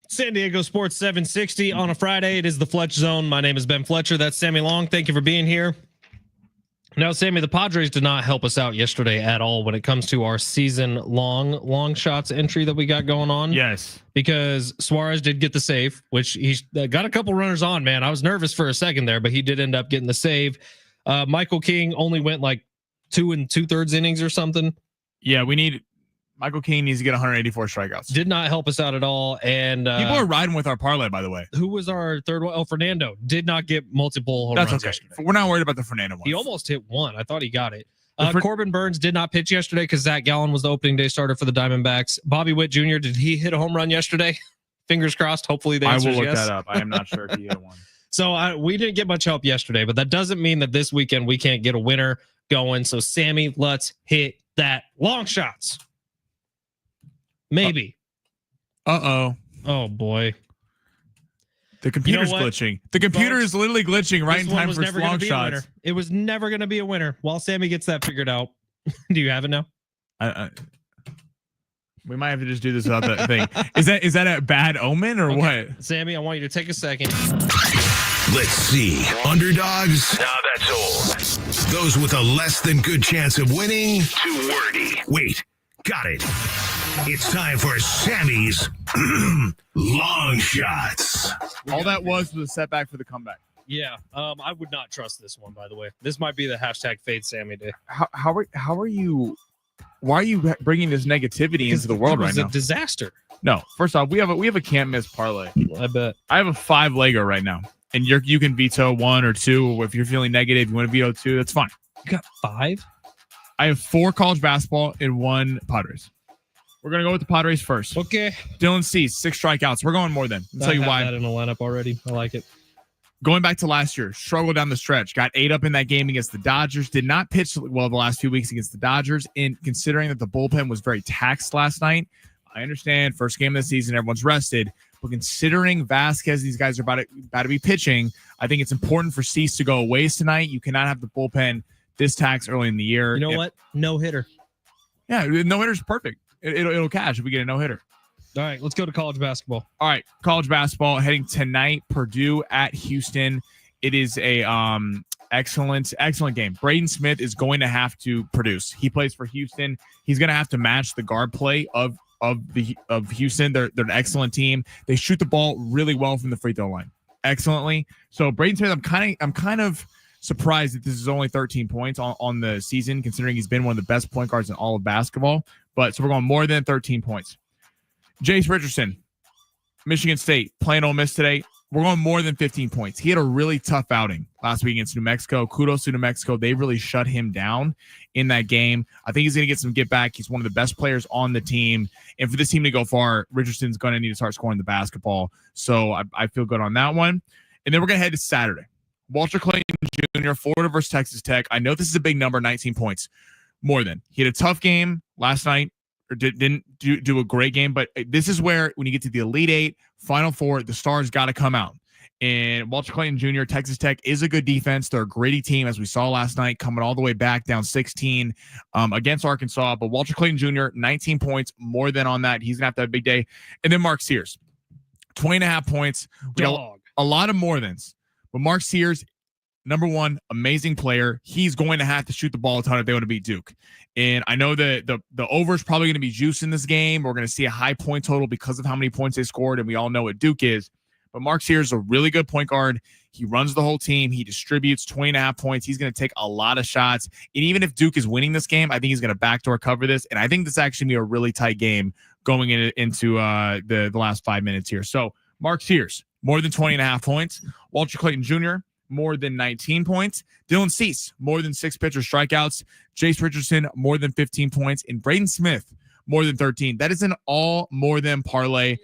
S4: San Diego Sports 760 on a Friday. It is the Fletch Zone. My name is Ben Fletcher. That's Sammy Long. Thank you for being here. Now, Sammy, the Padres did not help us out yesterday at all when it comes to our season-long shots entry that we got going on.
S1: Yes.
S4: Because Suarez did get the save, which he got a couple runners on, man. I was nervous for a second there, but he did end up getting the save. Michael King only went like 2 2/3 innings or something.
S1: Yeah, Michael King needs to get 184 strikeouts.
S4: Did not help us out at all. And
S1: people are riding with our parlay, by the way.
S4: Who was our third one? Oh, Fernando did not get multiple home runs yesterday.
S1: We're not worried about the Fernando one.
S4: He almost hit one. I thought he got it. Corbin Burns did not pitch yesterday because Zach Gallen was the opening day starter for the Diamondbacks. Bobby Witt Jr., did he hit a home run yesterday? Fingers crossed. Hopefully the answer is yes.
S1: I will look that up. I am not sure if he hit one.
S4: So we didn't get much help yesterday, but that doesn't mean that this weekend we can't get a winner going. So, Sammy, let's hit that long shots. Maybe.
S1: Oh
S4: boy.
S1: The computer's glitching. The computer is literally glitching right in time for long shots.
S4: It was never going to be a winner. While Sammy gets that figured out. Do you have it now?
S1: We might have to just do this without that thing. Is that a bad omen or what?
S4: Sammy, I want you to take a second.
S2: Let's see. Underdogs? Nah, that's all. Those with a less than good chance of winning? Too wordy. Wait. Got it. It's time for Sammy's long shots.
S1: All that was a setback for the comeback.
S4: Yeah. I would not trust this one, by the way. This might be the hashtag fade Sammy day.
S1: How are you? Why are you bringing this negativity into the world right now?
S4: It's a disaster.
S1: No. First off, we have a can't miss parlay.
S4: I bet.
S1: I have a 5-legger right now, and you can veto 1 or 2 if you're feeling negative. You want to veto 2, that's fine.
S4: You got 5?
S1: I have 4 college basketball and 1 Padres. We're going to go with the Padres first.
S4: Okay.
S1: Dylan Cease, 6 strikeouts. We're going more than. I'll tell you why.
S4: I have that in the lineup already. I like it.
S1: Going back to last year, struggled down the stretch. Got 8 up in that game against the Dodgers. Did not pitch well the last few weeks against the Dodgers. And considering that the bullpen was very taxed last night, I understand first game of the season, everyone's rested. But considering Vasquez, these guys are about to be pitching, I think it's important for Cease to go a ways tonight. You cannot have the bullpen this taxed early in the year.
S4: You know what? No hitter.
S1: Yeah, no hitter's perfect. It'll cash if we get a no-hitter.
S4: All right, let's go to college basketball.
S1: All right, college basketball heading tonight, Purdue at Houston. It is a excellent game. Braden Smith is going to have to produce. He plays for Houston. He's going to have to match the guard play of Houston. They're an excellent team. They shoot the ball really well from the free throw line, excellently. So Braden Smith, I'm kind of surprised that this is only 13 points on the season, considering he's been one of the best point guards in all of basketball. But so we're going more than 13 points. Jace Richardson, Michigan State, playing Ole Miss today. We're going more than 15 points. He had a really tough outing last week against New Mexico. Kudos to New Mexico. They really shut him down in that game. I think he's going to get some get back. He's one of the best players on the team. And for this team to go far, Richardson's going to need to start scoring the basketball. So I feel good on that one. And then we're going to head to Saturday. Walter Clayton Jr., Florida versus Texas Tech. I know this is a big number, 19 points. More than. He had a tough game last night. Or didn't do a great game, but this is where when you get to the Elite Eight, Final Four, the stars got to come out. And Walter Clayton Jr., Texas Tech is a good defense. They're a gritty team, as we saw last night, coming all the way back down 16 against Arkansas. But Walter Clayton Jr., 19 points, more than on that. He's going to have to have a big day. And then Mark Sears, 20.5 points. A lot of more thans. But Mark Sears, number one, amazing player. He's going to have to shoot the ball a ton if they want to beat Duke. And I know that the over is probably going to be juice in this game. We're going to see a high point total because of how many points they scored, and we all know what Duke is. But Mark Sears is a really good point guard. He runs the whole team. He distributes 20.5 points. He's going to take a lot of shots. And even if Duke is winning this game, I think he's going to backdoor cover this. And I think this actually be a really tight game going into the last 5 minutes here. So Mark Sears, more than 20.5 points. Walter Clayton Jr., more than 19 points. Dylan Cease, more than 6 pitcher strikeouts. Jace Richardson, more than 15 points. And Braden Smith, more than 13. That is an all more than parlay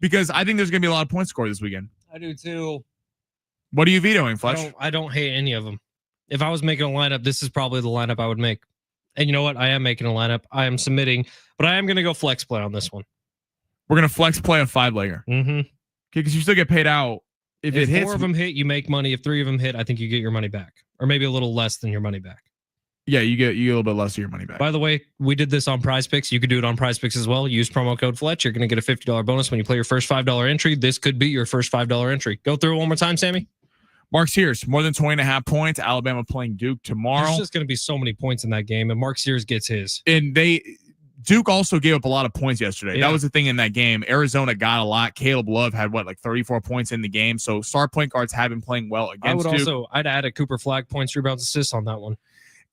S1: because I think there's going to be a lot of points scored this weekend.
S4: I do too.
S1: What are you vetoing, Fletch?
S4: I don't hate any of them. If I was making a lineup, this is probably the lineup I would make. And you know what? I am making a lineup. I am submitting, but I am going to go flex play on this one.
S1: We're going to flex play a 5-legger.
S4: Mm-hmm.
S1: Okay, because you still get paid out. If it hits,
S4: 4 of them hit, you make money. If 3 of them hit, I think you get your money back, or maybe a little less than your money back.
S1: Yeah, you get a little bit less of your money back.
S4: By the way, we did this on Prize Picks. You could do it on Prize Picks as well. Use promo code Fletch. You're going to get a $50 bonus when you play your first $5 entry. This could be your first $5 entry. Go through it one more time, Sammy.
S1: Mark Sears, more than 20.5 points. Alabama playing Duke tomorrow.
S4: There's just going to be so many points in that game, and Mark Sears gets his.
S1: And Duke also gave up a lot of points yesterday.
S4: Yeah.
S1: That was the thing in that game. Arizona got a lot. Caleb Love had 34 points in the game. So star point guards have been playing well against Duke.
S4: I'd add a Cooper Flag points, rebounds, assists on that one.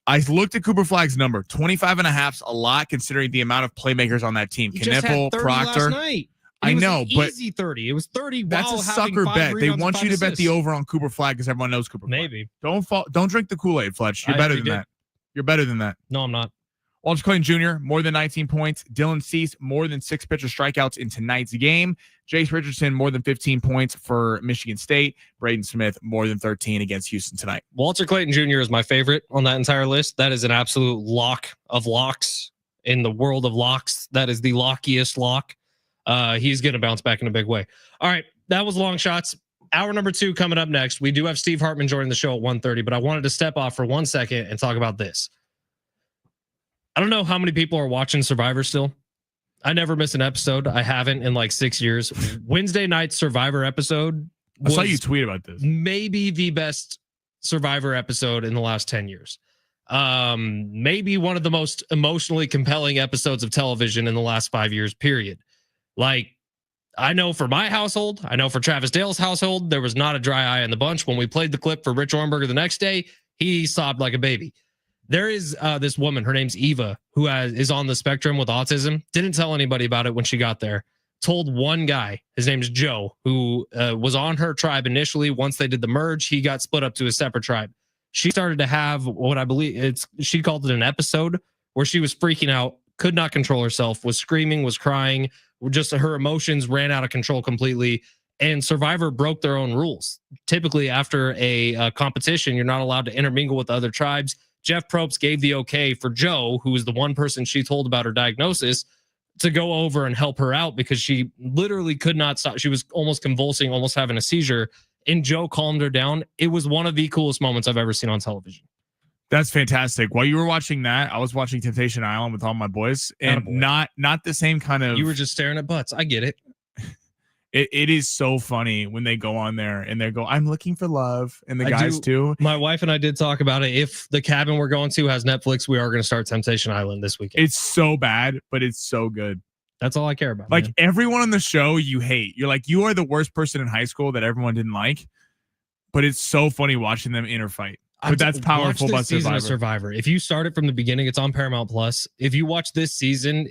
S1: I looked at Cooper Flag's number, 25.5's a lot considering the amount of playmakers on that team.
S4: He just had 30
S1: Proctor.
S4: Last night.
S1: I know, but
S4: easy 30. It was 30.
S1: That's
S4: while
S1: a
S4: having
S1: sucker
S4: 5
S1: bet. They
S4: rebounds
S1: want
S4: and
S1: you to
S4: 5
S1: bet the
S4: assists.
S1: over on Cooper Flag because everyone knows Cooper Flag.
S4: Maybe.
S1: Don't drink the Kool-Aid, Fletch. You're better than that. You're better than that.
S4: No, I'm not.
S1: Walter Clayton Jr., more than 19 points. Dylan Cease, more than 6 pitcher strikeouts in tonight's game. Jace Richardson, more than 15 points for Michigan State. Braden Smith, more than 13 against Houston tonight.
S4: Walter Clayton Jr. is my favorite on that entire list. That is an absolute lock of locks in the world of locks. That is the lockiest lock. He's going to bounce back in a big way. All right, that was long shots. Hour number 2 coming up next. We do have Steve Hartman joining the show at 1:30, but I wanted to step off for 1 second and talk about this. I don't know how many people are watching Survivor still. I never miss an episode. I haven't in like 6 years. Wednesday night Survivor episode.
S1: I saw you tweet about this.
S4: Maybe the best Survivor episode in the last 10 years. Maybe one of the most emotionally compelling episodes of television in the last 5 years, period. Like, I know for my household, I know for Travis Dale's household, there was not a dry eye in the bunch. When we played the clip for Rich Ornberger the next day, he sobbed like a baby. There is this woman, her name's Eva, who is on the spectrum with autism. Didn't tell anybody about it when she got there. Told one guy, his name's Joe, who was on her tribe initially. Once they did the merge, he got split up to a separate tribe. She started to have what I believe she called it an episode where she was freaking out, could not control herself, was screaming, was crying. Just her emotions ran out of control completely. And Survivor broke their own rules. Typically, after a competition, you're not allowed to intermingle with other tribes. Jeff Probst gave the okay for Joe, who was the one person she told about her diagnosis, to go over and help her out because she literally could not stop. She was almost convulsing, almost having a seizure. And Joe calmed her down. It was one of the coolest moments I've ever seen on television.
S1: That's fantastic. While you were watching that, I was watching Temptation Island with all my boys, and not the same kind of.
S4: You were just staring at butts. I get it.
S1: It is so funny when they go on there and they go, "I'm looking for love," and the guys too.
S4: My wife and I did talk about it. If the cabin we're going to has Netflix, we are going to start Temptation Island this weekend.
S1: It's so bad, but it's so good.
S4: That's all I care about.
S1: Like,
S4: man.
S1: everyone on the show you hate. You're like, you are the worst person in high school that everyone didn't like. But it's so funny watching them interfight. But that's powerful about
S4: Survivor. If you start it from the beginning, it's on Paramount Plus. If you watch this season,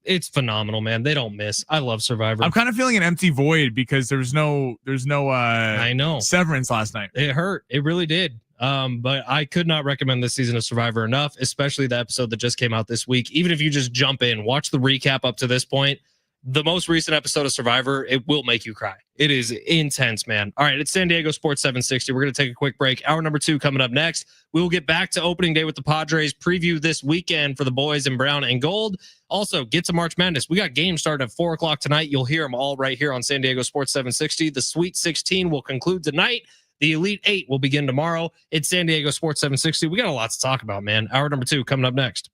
S4: it's phenomenal, man. They don't miss. I love Survivor.
S1: I'm kind of feeling an empty void because there's no
S4: I know
S1: Severance last night.
S4: It hurt. It really did. But I could not recommend this season of Survivor enough, especially the episode that just came out this week. Even if you just jump in, watch the recap up to this point. The most recent episode of Survivor, it will make you cry. It is intense, man. All right, it's San Diego Sports 760. We're going to take a quick break. Hour number 2 coming up next. We will get back to opening day with the Padres, preview this weekend for the boys in brown and gold. Also, get to March Madness. We got games starting at 4 o'clock tonight. You'll hear them all right here on San Diego Sports 760. The Sweet 16 will conclude tonight. The Elite 8 will begin tomorrow. It's San Diego Sports 760. We got a lot to talk about, man. Hour number 2 coming up next.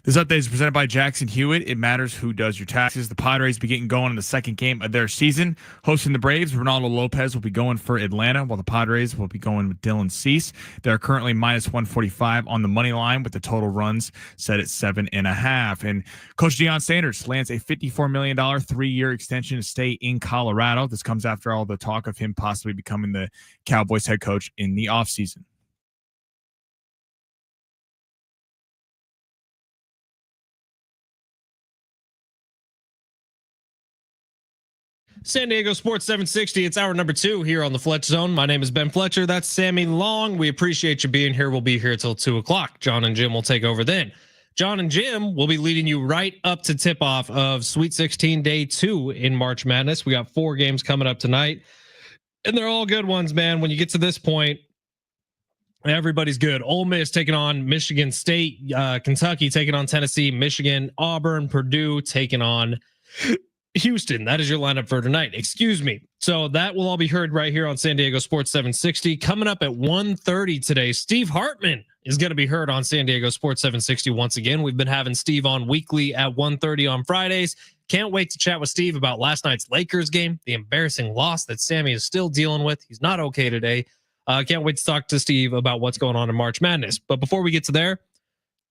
S1: This update is presented by Jackson Hewitt. It matters who does your taxes. The Padres be getting going in the second game of their season. Hosting the Braves, Ronaldo Lopez will be going for Atlanta, while the Padres will be going with Dylan Cease. They're currently minus 145 on the money line, with the total runs set at 7.5. And Coach Deion Sanders lands a $54 million 3-year extension to stay in Colorado. This comes after all the talk of him possibly becoming the Cowboys head coach in the offseason.
S4: San Diego Sports 760. It's hour number 2 here on the Fletch Zone. My name is Ben Fletcher. That's Sammy Long. We appreciate you being here. We'll be here till 2 o'clock. John and Jim will take over then. John and Jim will be leading you right up to tip off of Sweet 16 Day 2 in March Madness. We got 4 games coming up tonight, and they're all good ones, man. When you get to this point, everybody's good. Ole Miss taking on Michigan State, Kentucky taking on Tennessee, Michigan, Auburn, Purdue taking on Houston. That is your lineup for tonight. Excuse me. So that will all be heard right here on San Diego Sports 760. Coming up at 1:30 today, Steve Hartman is going to be heard on San Diego Sports 760 once again. We've been having Steve on weekly at 1:30 on Fridays. Can't wait to chat with Steve about last night's Lakers game, the embarrassing loss that Sammy is still dealing with. He's not okay today. Can't wait to talk to Steve about what's going on in March Madness. But before we get to there,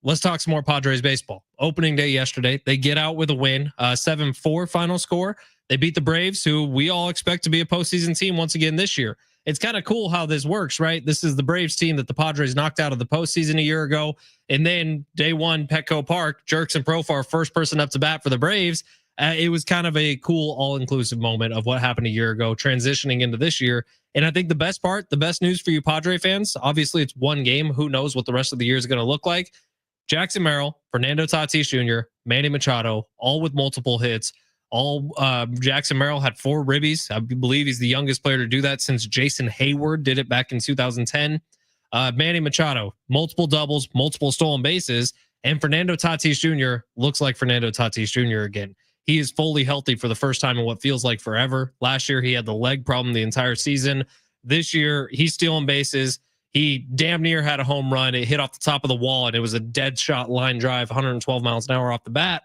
S4: let's talk some more Padres baseball. Opening day yesterday, they get out with a win, 7-4 final score. They beat the Braves, who we all expect to be a postseason team once again this year. It's kind of cool how this works, right? This is the Braves team that the Padres knocked out of the postseason a year ago. And then day one, Petco Park, Jerks and Profar, first person up to bat for the Braves. It was kind of a cool, all-inclusive moment of what happened a year ago, transitioning into this year. And I think the best part, the best news for you Padre fans, obviously it's one game. Who knows what the rest of the year is going to look like? Jackson Merrill, Fernando Tatis Jr., Manny Machado, all with multiple hits. Jackson Merrill had 4 ribbies. I believe he's the youngest player to do that since Jason Hayward did it back in 2010. Manny Machado, multiple doubles, multiple stolen bases, and Fernando Tatis Jr. looks like Fernando Tatis Jr. again. He is fully healthy for the first time in what feels like forever. Last year, he had the leg problem the entire season. This year, he's stealing bases. He damn near had a home run. It hit off the top of the wall, and it was a dead shot line drive, 112 miles an hour off the bat.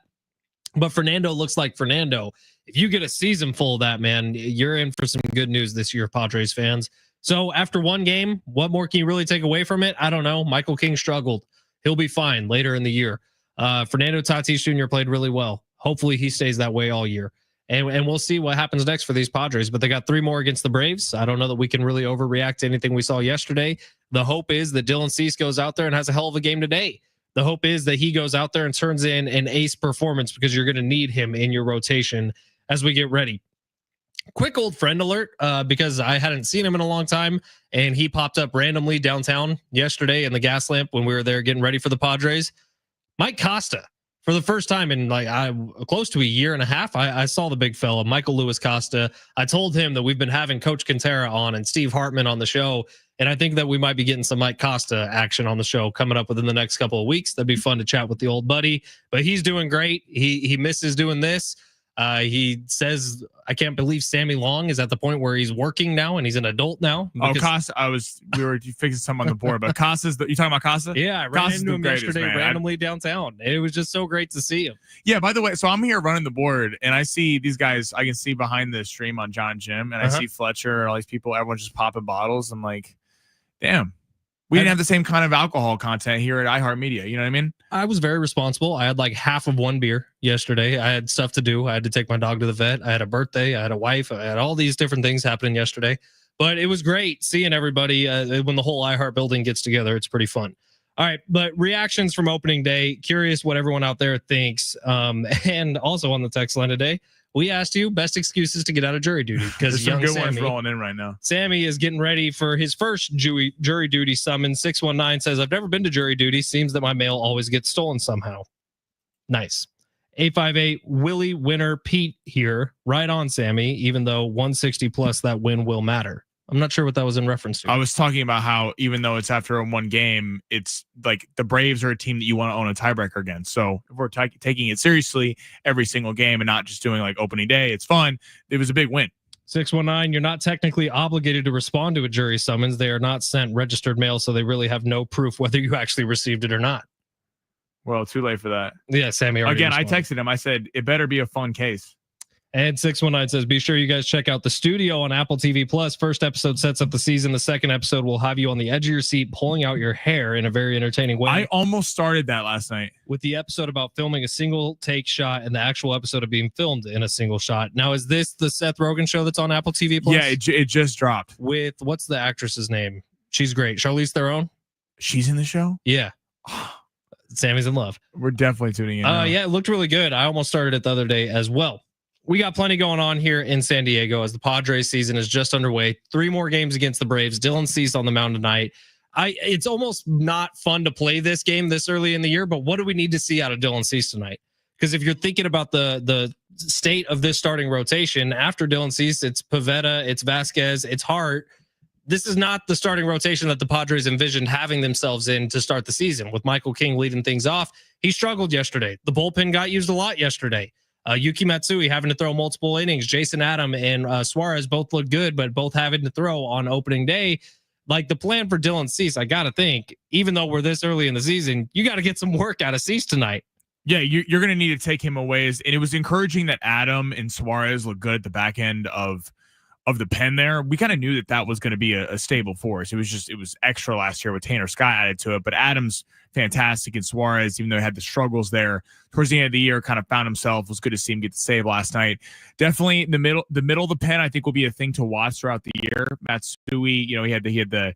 S4: But Fernando looks like Fernando. If you get a season full of that, man, you're in for some good news this year, Padres fans. So after one game, what more can you really take away from it? I don't know. Michael King struggled. He'll be fine later in the year. Fernando Tatis Jr. played really well. Hopefully he stays that way all year. And we'll see what happens next for these Padres. But they got 3 more against the Braves. I don't know that we can really overreact to anything we saw yesterday. The hope is that Dylan Cease goes out there and has a hell of a game today. The hope is that he goes out there and turns in an ace performance, because you're going to need him in your rotation as we get ready. Quick old friend alert, because I hadn't seen him in a long time, and he popped up randomly downtown yesterday in the gas lamp when we were there getting ready for the Padres. Mike Costa. For the first time in close to a year and a half, I saw the big fella, Michael Lewis Costa. I told him that we've been having Coach Quintera on and Steve Hartman on the show, and I think that we might be getting some Mike Costa action on the show coming up within the next couple of weeks. That'd be fun to chat with the old buddy, but he's doing great. He misses doing this. He says, I can't believe Sammy Long is at the point where he's working now and he's an adult now.
S1: Oh, Costa, we were fixing something on the board, but Costa's you talking about Costa?
S4: Yeah, I ran into him yesterday randomly downtown. It was just so great to see him.
S1: Yeah, by the way, so I'm here running the board and I see these guys, I can see behind the stream on John Jim, and I see Fletcher, all these people, everyone's just popping bottles. I'm like, damn. We didn't have the same kind of alcohol content here at iHeartMedia. You know what I mean?
S4: I was very responsible. I had like half of one beer yesterday. I had stuff to do. I had to take my dog to the vet. I had a birthday. I had a wife. I had all these different things happening yesterday. But it was great seeing everybody when the whole iHeart building gets together. It's pretty fun. All right. But reactions from opening day. Curious what everyone out there thinks. And also on the text line today, we asked you best excuses to get out of jury duty, because young
S1: good ones
S4: Sammy
S1: rolling in right now.
S4: Sammy is getting ready for his first jury duty summons. 619 says, I've never been to jury duty. Seems that my mail always gets stolen somehow. Nice. 858 Willie Winner Pete here. Right on, Sammy, even though 160 plus that win will matter. I'm not sure what that was in reference to.
S1: I was talking about how even though it's after one game, it's like the Braves are a team that you want to own a tiebreaker against. So if we're taking it seriously every single game and not just doing like opening day, it's fun. It was a big win.
S4: 619, you're not technically obligated to respond to a jury summons. They are not sent registered mail, so they really have no proof whether you actually received it or not.
S1: Well, too late for that.
S4: Yeah, Sammy.
S1: Again, I texted him. I said, it better be a fun case.
S4: And 619 says, be sure you guys check out the studio on Apple TV Plus. First episode sets up the season. The second episode will have you on the edge of your seat, pulling out your hair in a very entertaining way.
S1: I almost started that last night.
S4: With the episode about filming a single take shot and the actual episode of being filmed in a single shot. Now, is this the Seth Rogen show that's on Apple TV Plus?
S1: Yeah, it just dropped.
S4: With, what's the actress's name? She's great. Charlize Theron?
S1: She's in the show?
S4: Yeah. Sammy's in love.
S1: We're definitely tuning in.
S4: Yeah, it looked really good. I almost started it the other day as well. We got plenty going on here in San Diego as the Padres season is just underway. 3 more games against the Braves. Dylan Cease on the mound tonight. It's almost not fun to play this game this early in the year, but what do we need to see out of Dylan Cease tonight? Because if you're thinking about the state of this starting rotation, after Dylan Cease, it's Pivetta, it's Vasquez, it's Hart. This is not the starting rotation that the Padres envisioned having themselves in to start the season. With Michael King leading things off, he struggled yesterday. The bullpen got used a lot yesterday. Yuki Matsui having to throw multiple innings. Jason Adam and Suarez both look good, but both having to throw on opening day. Like the plan for Dylan Cease, I got to think, even though we're this early in the season, you got to get some work out of Cease tonight.
S1: Yeah, you're going to need to take him away. And it was encouraging that Adam and Suarez looked good at the back end of the pen there. We kind of knew that was going to be a stable force. It was extra last year with Tanner Scott added to it, but Adams fantastic, and Suarez, even though he had the struggles there towards the end of the year, kind of found himself. It was good to see him get the save last night. Definitely the middle of the pen, I think, will be a thing to watch throughout the year. Matsui, he had the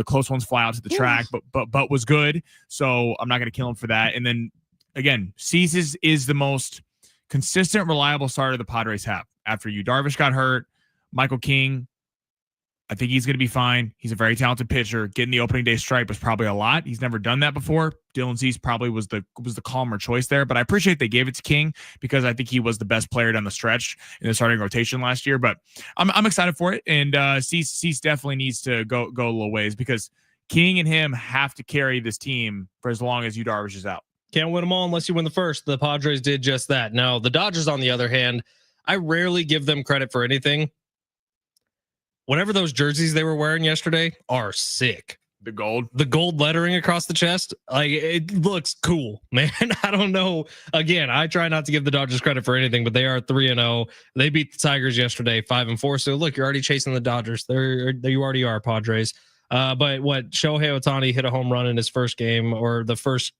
S1: close ones fly out to the track, but was good. So I'm not going to kill him for that. And then again, Cease is the most consistent, reliable starter the Padres have. After Yu Darvish got hurt, Michael King, I think he's going to be fine. He's a very talented pitcher. Getting the opening day stripe was probably a lot. He's never done that before. Dylan Cease probably was the calmer choice there, but I appreciate they gave it to King because I think he was the best player down the stretch in the starting rotation last year. But I'm excited for it, and Cease definitely needs to go a little ways because King and him have to carry this team for as long as Yu Darvish is out.
S4: Can't win them all unless you win the first. The Padres did just that. Now the Dodgers, on the other hand, I rarely give them credit for anything. Whatever those jerseys they were wearing yesterday are sick.
S1: The gold
S4: lettering across the chest, like it looks cool, man. I don't know. Again, I try not to give the Dodgers credit for anything, but they are 3-0. They beat the Tigers yesterday, 5-4. So look, you're already chasing the Dodgers. You already are, Padres. But what Shohei Ohtani hit a home run in his first game, or the first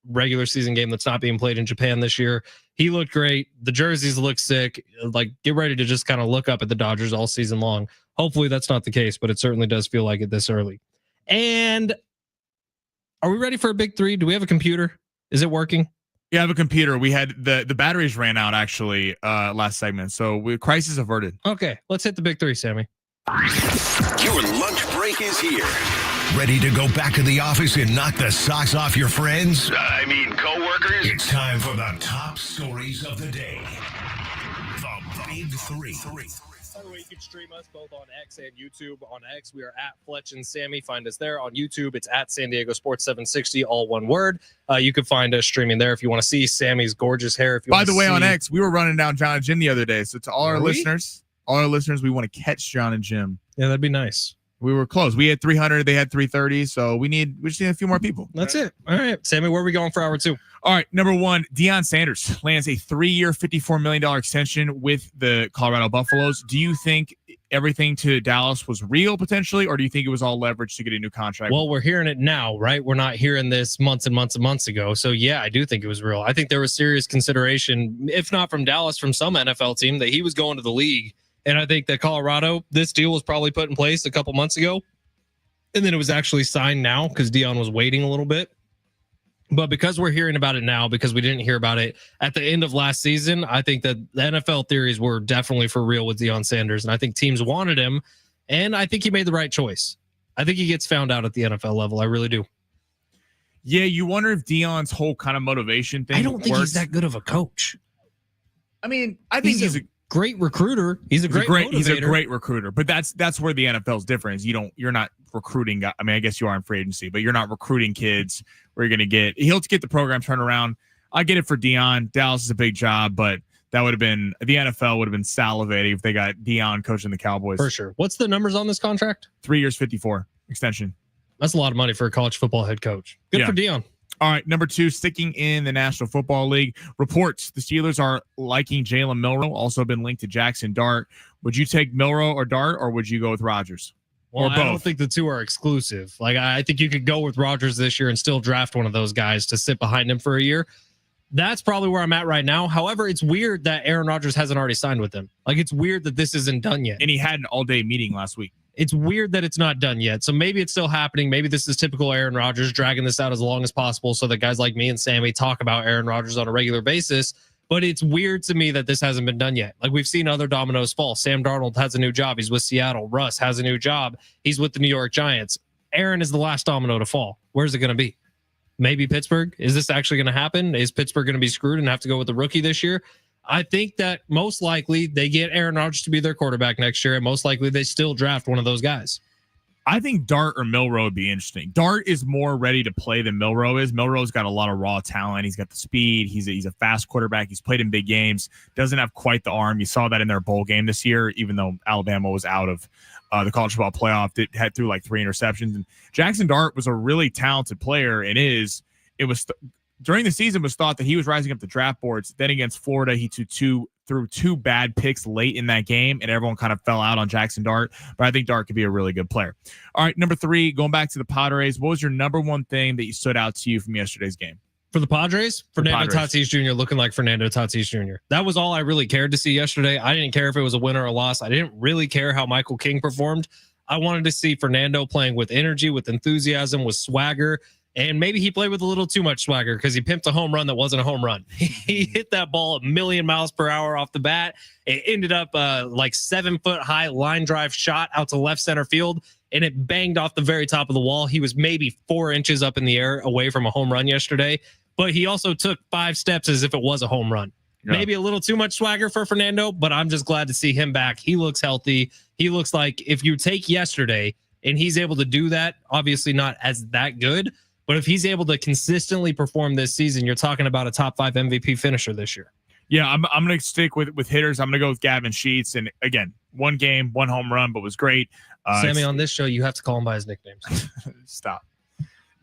S4: regular season game that's not being played in Japan this year. He looked great. The jerseys look sick. Like, get ready to just kind of look up at the Dodgers all season long. Hopefully that's not the case, but it certainly does feel like it this early. And are we ready for a big 3? Do we have a computer? Is it working?
S1: We have a computer. We had the batteries ran out actually last segment, so crisis averted.
S4: Okay, let's hit the big 3, Sammy.
S2: Your lunch break is here. Ready to go back to the office and knock the socks off your friends? Coworkers? It's time for the top stories of the day. The Big 3.
S4: By the way, you can stream us both on X and YouTube. On X, we are at Fletch and Sammy. Find us there. On YouTube, it's at San Diego Sports 760, all one word. You can find us streaming there if you want to see Sammy's gorgeous hair.
S1: By the way, on X, we were running down John and Jim the other day. So to all our listeners, we want to catch John and Jim.
S4: Yeah, that'd be nice.
S1: We were close. We had 300. They had 330. So we just need a few more people.
S4: That's it. All right, Sammy, where are we going for hour 2?
S1: All right. Number 1, Deion Sanders lands a 3-year, $54 million extension with the Colorado Buffaloes. Do you think everything to Dallas was real potentially, or do you think it was all leverage to get a new contract?
S4: Well, we're hearing it now, right? We're not hearing this months and months and months ago. So yeah, I do think it was real. I think there was serious consideration, if not from Dallas, from some NFL team, that he was going to the league. And I think that Colorado, this deal was probably put in place a couple months ago. And then it was actually signed now because Deion was waiting a little bit. But because we're hearing about it now, because we didn't hear about it at the end of last season, I think that the NFL theories were definitely for real with Deion Sanders. And I think teams wanted him. And I think he made the right choice. I think he gets found out at the NFL level. I really do.
S1: Yeah, you wonder if Deion's whole kind of motivation thing
S4: I don't think
S1: works.
S4: he's that good of a coach.
S1: I mean, I think he's a
S4: great recruiter. He's a great
S1: recruiter, but that's where the NFL is different. Is you're not recruiting. I mean, I guess you are in free agency, but you're not recruiting kids where you're going to he'll get the program turned around. I get it for Deion. Dallas is a big job, but that would have been, the NFL would have been salivating if they got Deion coaching the Cowboys.
S4: For sure. What's the numbers on this contract?
S1: 3 years, 54 extension.
S4: That's a lot of money for a college football head coach. Good for Deion.
S1: All right, number 2, sticking in the National Football League. Reports the Steelers are liking Jalen Milroe, also been linked to Jackson Dart. Would you take Milroe or Dart, or would you go with Rodgers?
S4: Well,
S1: Or
S4: I don't
S1: both?
S4: think the two are exclusive. Like, I think you could go with Rodgers this year and still draft one of those guys to sit behind him for a year. That's probably where I'm at right now. However, it's weird that Aaron Rodgers hasn't already signed with them. Like, it's weird that this isn't done yet.
S1: And he had an all-day meeting last week.
S4: It's weird that it's not done yet. So maybe it's still happening. Maybe this is typical Aaron Rodgers, dragging this out as long as possible so that guys like me and Sammy talk about Aaron Rodgers on a regular basis. But it's weird to me that this hasn't been done yet. Like, we've seen other dominoes fall. Sam Darnold has a new job. He's with Seattle. Russ has a new job. He's with the New York Giants. Aaron is the last domino to fall. Where's it going to be? Maybe Pittsburgh. Is this actually going to happen? Is Pittsburgh going to be screwed and have to go with the rookie this year? I think that most likely they get Aaron Rodgers to be their quarterback next year, and most likely they still draft one of those guys.
S1: I think Dart or Milroe would be interesting. Dart is more ready to play than Milroe is. Milroe's got a lot of raw talent. He's got the speed. He's a fast quarterback. He's played in big games. Doesn't have quite the arm. You saw that in their bowl game this year, even though Alabama was out of the college football playoff. It had through like 3 interceptions. And Jackson Dart was a really talented player, and during the season was thought that he was rising up the draft boards. Then against Florida, he threw 2 bad picks late in that game, and everyone kind of fell out on Jackson Dart. But I think Dart could be a really good player. All right, number 3, going back to the Padres. What was your number 1 thing that stood out to you from yesterday's game?
S4: For the Padres, Fernando Tatis Jr. looking like Fernando Tatis Jr. That was all I really cared to see yesterday. I didn't care if it was a win or a loss. I didn't really care how Michael King performed. I wanted to see Fernando playing with energy, with enthusiasm, with swagger. And maybe he played with a little too much swagger because he pimped a home run that wasn't a home run. He hit that ball 1,000,000 miles per hour off the bat. It ended up like 7-foot high line drive shot out to left center field, and it banged off the very top of the wall. He was maybe 4 inches up in the air away from a home run yesterday, but he also took 5 steps as if it was a home run. Yeah. Maybe a little too much swagger for Fernando, but I'm just glad to see him back. He looks healthy. He looks like if you take yesterday and he's able to do that, obviously not as that good, but if he's able to consistently perform this season, you're talking about a top 5 MVP finisher this year.
S1: Yeah, I'm going to stick with hitters. I'm going to go with Gavin Sheets. And again, 1 game, 1 home run, but was great.
S4: Sammy, on this show, you have to call him by his nicknames.
S1: Stop.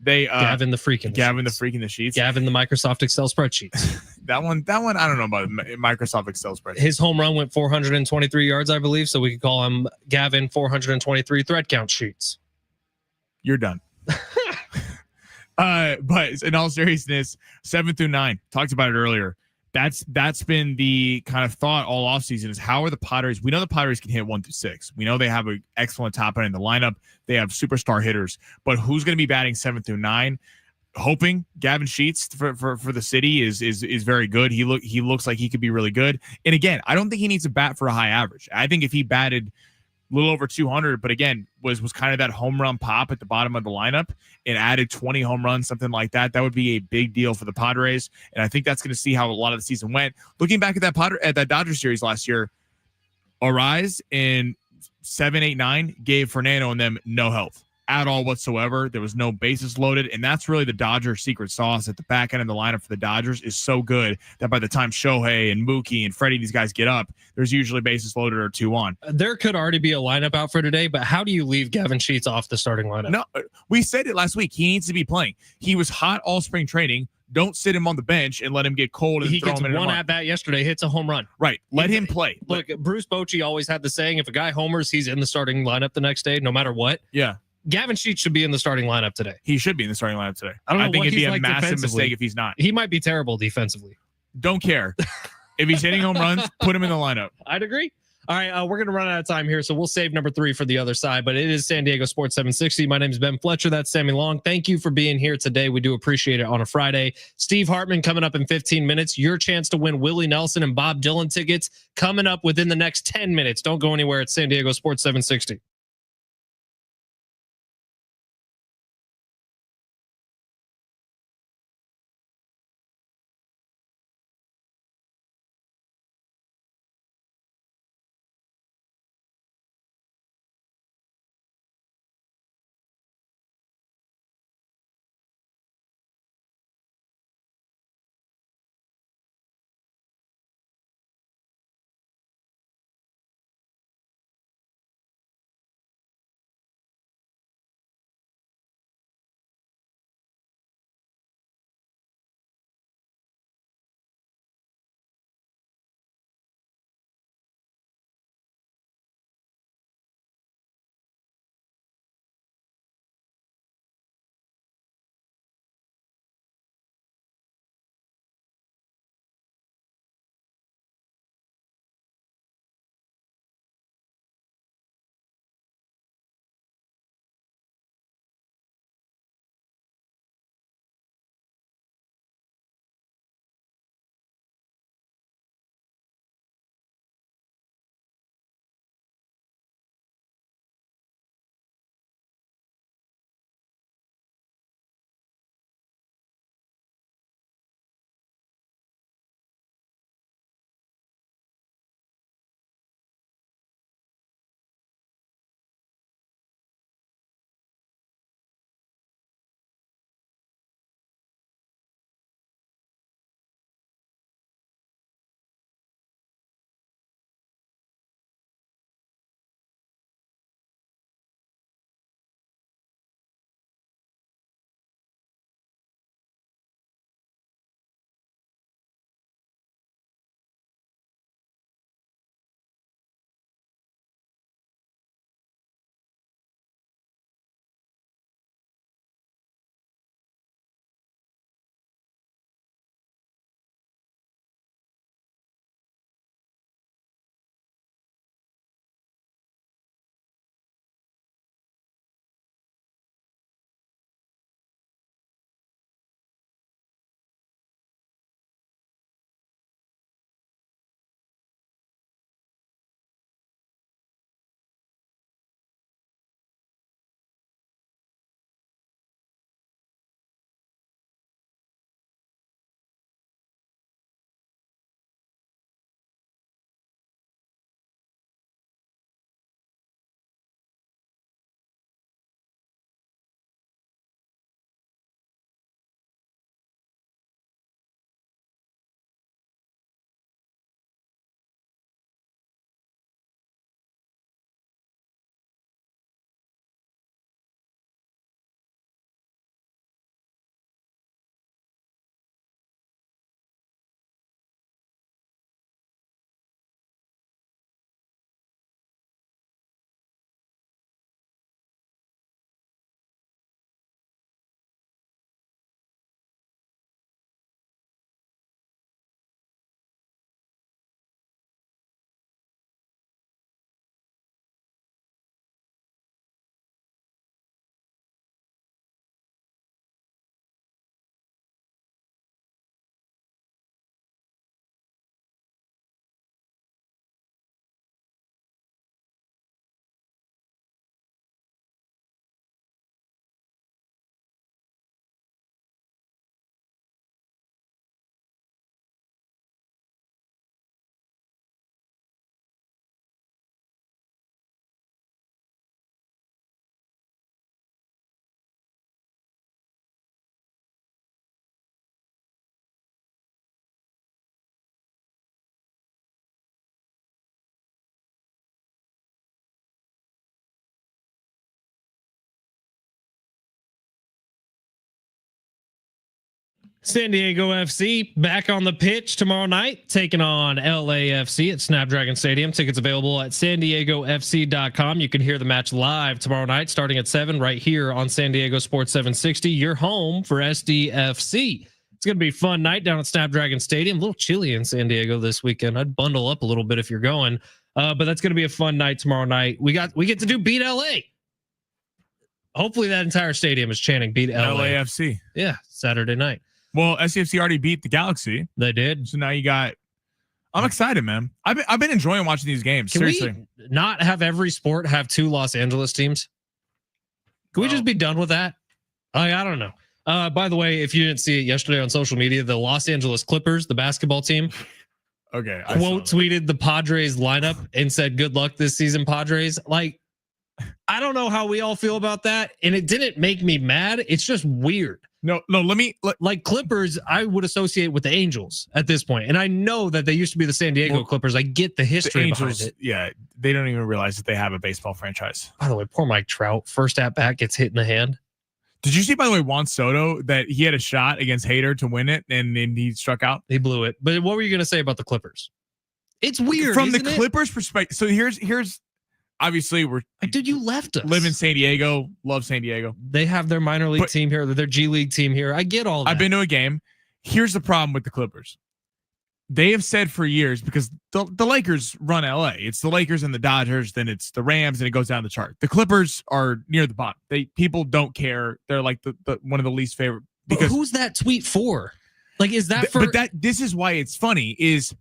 S4: Gavin the freaking
S1: the Sheets.
S4: Gavin the Microsoft Excel spreadsheets.
S1: that one, I don't know about Microsoft Excel spreadsheets.
S4: His home run went 423 yards, I believe. So we could call him Gavin 423 thread count sheets.
S1: You're done. But in all seriousness, 7 through 9, talked about it earlier. That's been the kind of thought all offseason is how are the Padres? We know the Padres can hit 1 through 6. We know they have an excellent top end in the lineup. They have superstar hitters, but who's going to be batting 7 through 9? Hoping Gavin Sheets for the city is very good. He looks like he could be really good. And again, I don't think he needs to bat for a high average. I think if he batted a little over 200, but again, was kind of that home run pop at the bottom of the lineup and added 20 home runs, something like that. That would be a big deal for the Padres. And I think that's going to see how a lot of the season went. Looking back at that Dodgers series last year, Arise in 7, 8, 9 gave Fernando and them no help at all whatsoever. There was no bases loaded. And that's really the Dodger secret sauce at the back end of the lineup for the Dodgers is so good that by the time Shohei and Mookie and Freddie, these guys get up, there's usually bases loaded or 2 on.
S4: There could already be a lineup out for today, but how do you leave Gavin Sheets off the starting lineup?
S1: No, we said it last week. He needs to be playing. He was hot all spring training. Don't sit him on the bench and let him get cold. And
S4: he
S1: throw
S4: gets
S1: him in
S4: one at bat yesterday, hits a home run.
S1: Right. Let him play.
S4: Look, Bruce Bochy always had the saying, if a guy homers, he's in the starting lineup the next day, no matter what.
S1: Yeah.
S4: Gavin Sheets should be in the starting lineup today.
S1: He should be in the starting lineup today.
S4: I
S1: think it'd be a massive mistake if he's not.
S4: He might be terrible defensively.
S1: Don't care. If he's hitting home runs, put him in the lineup.
S4: I'd agree. All right, we're going to run out of time here, so we'll save number 3 for the other side, but it is San Diego Sports 760. My name is Ben Fletcher. That's Sammy Long. Thank you for being here today. We do appreciate it on a Friday. Steve Hartman coming up in 15 minutes. Your chance to win Willie Nelson and Bob Dylan tickets coming up within the next 10 minutes. Don't go anywhere. It's San Diego Sports 760. San Diego FC back on the pitch tomorrow night, taking on LAFC at Snapdragon Stadium. Tickets available at sandiegofc.com. You can hear the match live tomorrow night, starting at 7 right here on San Diego Sports 760. Your home for SDFC. It's going to be a fun night down at Snapdragon Stadium. A little chilly in San Diego this weekend. I'd bundle up a little bit if you're going. But that's going to be a fun night tomorrow night. We get to do Beat LA. Hopefully that entire stadium is chanting Beat LA.
S1: LAFC.
S4: Yeah, Saturday night.
S1: Well, SCFC already beat the Galaxy.
S4: They did.
S1: So now you got. I'm excited, man. I've been enjoying watching these games.
S4: Can
S1: seriously.
S4: we not have every sport have 2 Los Angeles teams? Can we just be done with that? I don't know. By the way, if you didn't see it yesterday on social media, the Los Angeles Clippers, the basketball team,
S1: okay,
S4: quote tweeted the Padres lineup and said, "Good luck this season, Padres." Like, I don't know how we all feel about that, and it didn't make me mad. It's just weird.
S1: No.
S4: Like Clippers, I would associate with the Angels at this point, and I know that they used to be the San Diego Clippers. I get the history behind it.
S1: Yeah, they don't even realize that they have a baseball franchise.
S4: By the way, poor Mike Trout, first at bat gets hit in the hand.
S1: Did you see, by the way, Juan Soto, that he had a shot against Hader to win it, and then he struck out?
S4: He blew it. But what were you going to say about the Clippers? It's weird
S1: from the Clippers' perspective. So here's obviously we're
S4: dude, you left us.
S1: Live in San Diego, love San Diego.
S4: They have their minor league team here, their G League team here. I get all that.
S1: I've been to a game. Here's the problem with the Clippers. They have said for years, because the Lakers run LA. It's the Lakers and the Dodgers, then it's the Rams, and it goes down the chart. The Clippers are near the bottom. People don't care. They're like the one of the least favorite. Because
S4: who's that tweet for? Like, is that for?
S1: But this is why it's funny. Is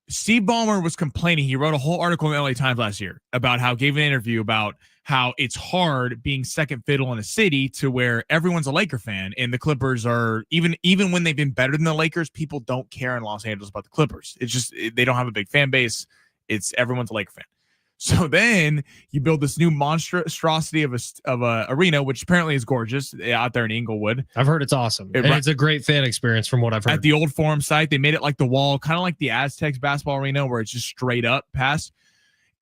S1: Steve Ballmer was complaining. He wrote a whole article in the LA Times last year about how gave an interview about how it's hard being second fiddle in a city to where everyone's a Laker fan, and the Clippers are even when they've been better than the Lakers, people don't care in Los Angeles about the Clippers. It's just they don't have a big fan base. It's everyone's a Laker fan. So then you build this new monstrosity of a arena, which apparently is gorgeous out there in Inglewood.
S4: I've heard it's awesome. And it's a great fan experience from what I've heard.
S1: At the old Forum site, they made it like the wall, kind of like the Aztecs basketball arena, where it's just straight up past.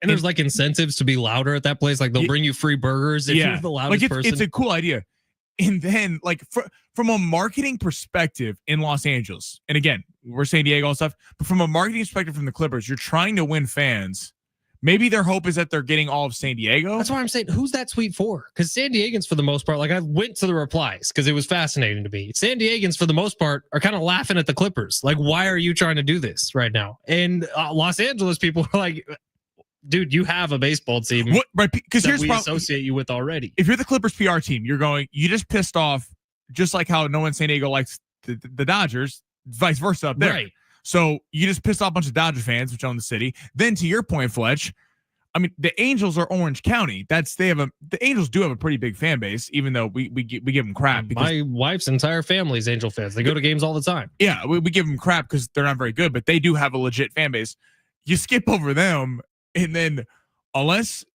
S4: And there's like incentives to be louder at that place. Like they'll bring you free burgers if you're the loudest person.
S1: It's a cool idea. And then like from a marketing perspective in Los Angeles, and again, we're San Diego and stuff, but from a marketing perspective from the Clippers, you're trying to win fans. Maybe their hope is that they're getting all of San Diego.
S4: That's why I'm saying, who's that tweet for? Because San Diegans, for the most part, like I went to the replies because it was fascinating to me. San Diegans, for the most part, are kind of laughing at the Clippers. Like, why are you trying to do this right now? And Los Angeles people are like, dude, you have a baseball team
S1: because here's
S4: we associate you with already.
S1: If you're the Clippers PR team, you just pissed off, just like how no one in San Diego likes the Dodgers, vice versa up there.
S4: Right.
S1: So you just pissed off a bunch of Dodger fans, which own the city. Then to your point, Fletch, I mean, the Angels are Orange County. The Angels do have a pretty big fan base, even though we give them crap. Because,
S4: my wife's entire family is Angel fans. They go to games all the time.
S1: Yeah, we give them crap because they're not very good, but they do have a legit fan base. You skip over them, and then unless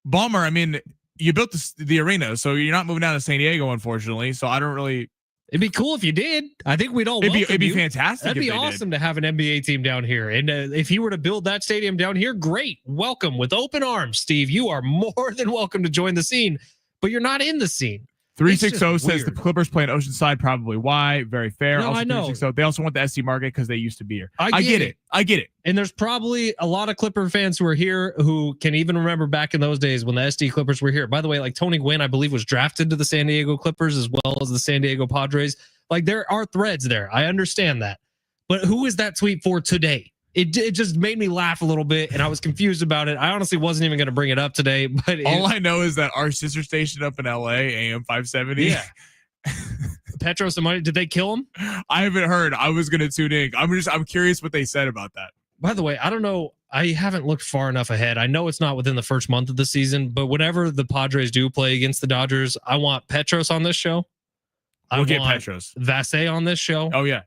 S1: Ballmer, I mean, you built the arena, so you're not moving down to San Diego, unfortunately. So I don't really.
S4: It'd be cool if you did. I think we'd all.
S1: It'd be fantastic.
S4: That'd be awesome to have an NBA team down here. And if he were to build that stadium down here, great. Welcome with open arms, Steve. You are more than welcome to join the scene, but you're not in the scene.
S1: 360 says the Clippers play in Oceanside. Probably why. Very fair.
S4: No,
S1: also,
S4: I know.
S1: They also want the SD market because they used to be here.
S4: I get it.
S1: I get it.
S4: And there's probably a lot of Clipper fans who are here who can even remember back in those days when the SD Clippers were here. By the way, like Tony Gwynn, I believe, was drafted to the San Diego Clippers as well as the San Diego Padres. Like there are threads there. I understand that. But who is that tweet for today? It just made me laugh a little bit, and I was confused about it. I honestly wasn't even going to bring it up today. But
S1: all I know is that our sister station up in LA, AM 570.
S4: Yeah. Petros and money. Did they kill him?
S1: I haven't heard. I was going to tune in. I'm curious what they said about that.
S4: By the way, I don't know. I haven't looked far enough ahead. I know it's not within the first month of the season, but whenever the Padres do play against the Dodgers, I want Petros on this show.
S1: We'll get Petros.
S4: Vasse on this show.
S1: Oh, yeah.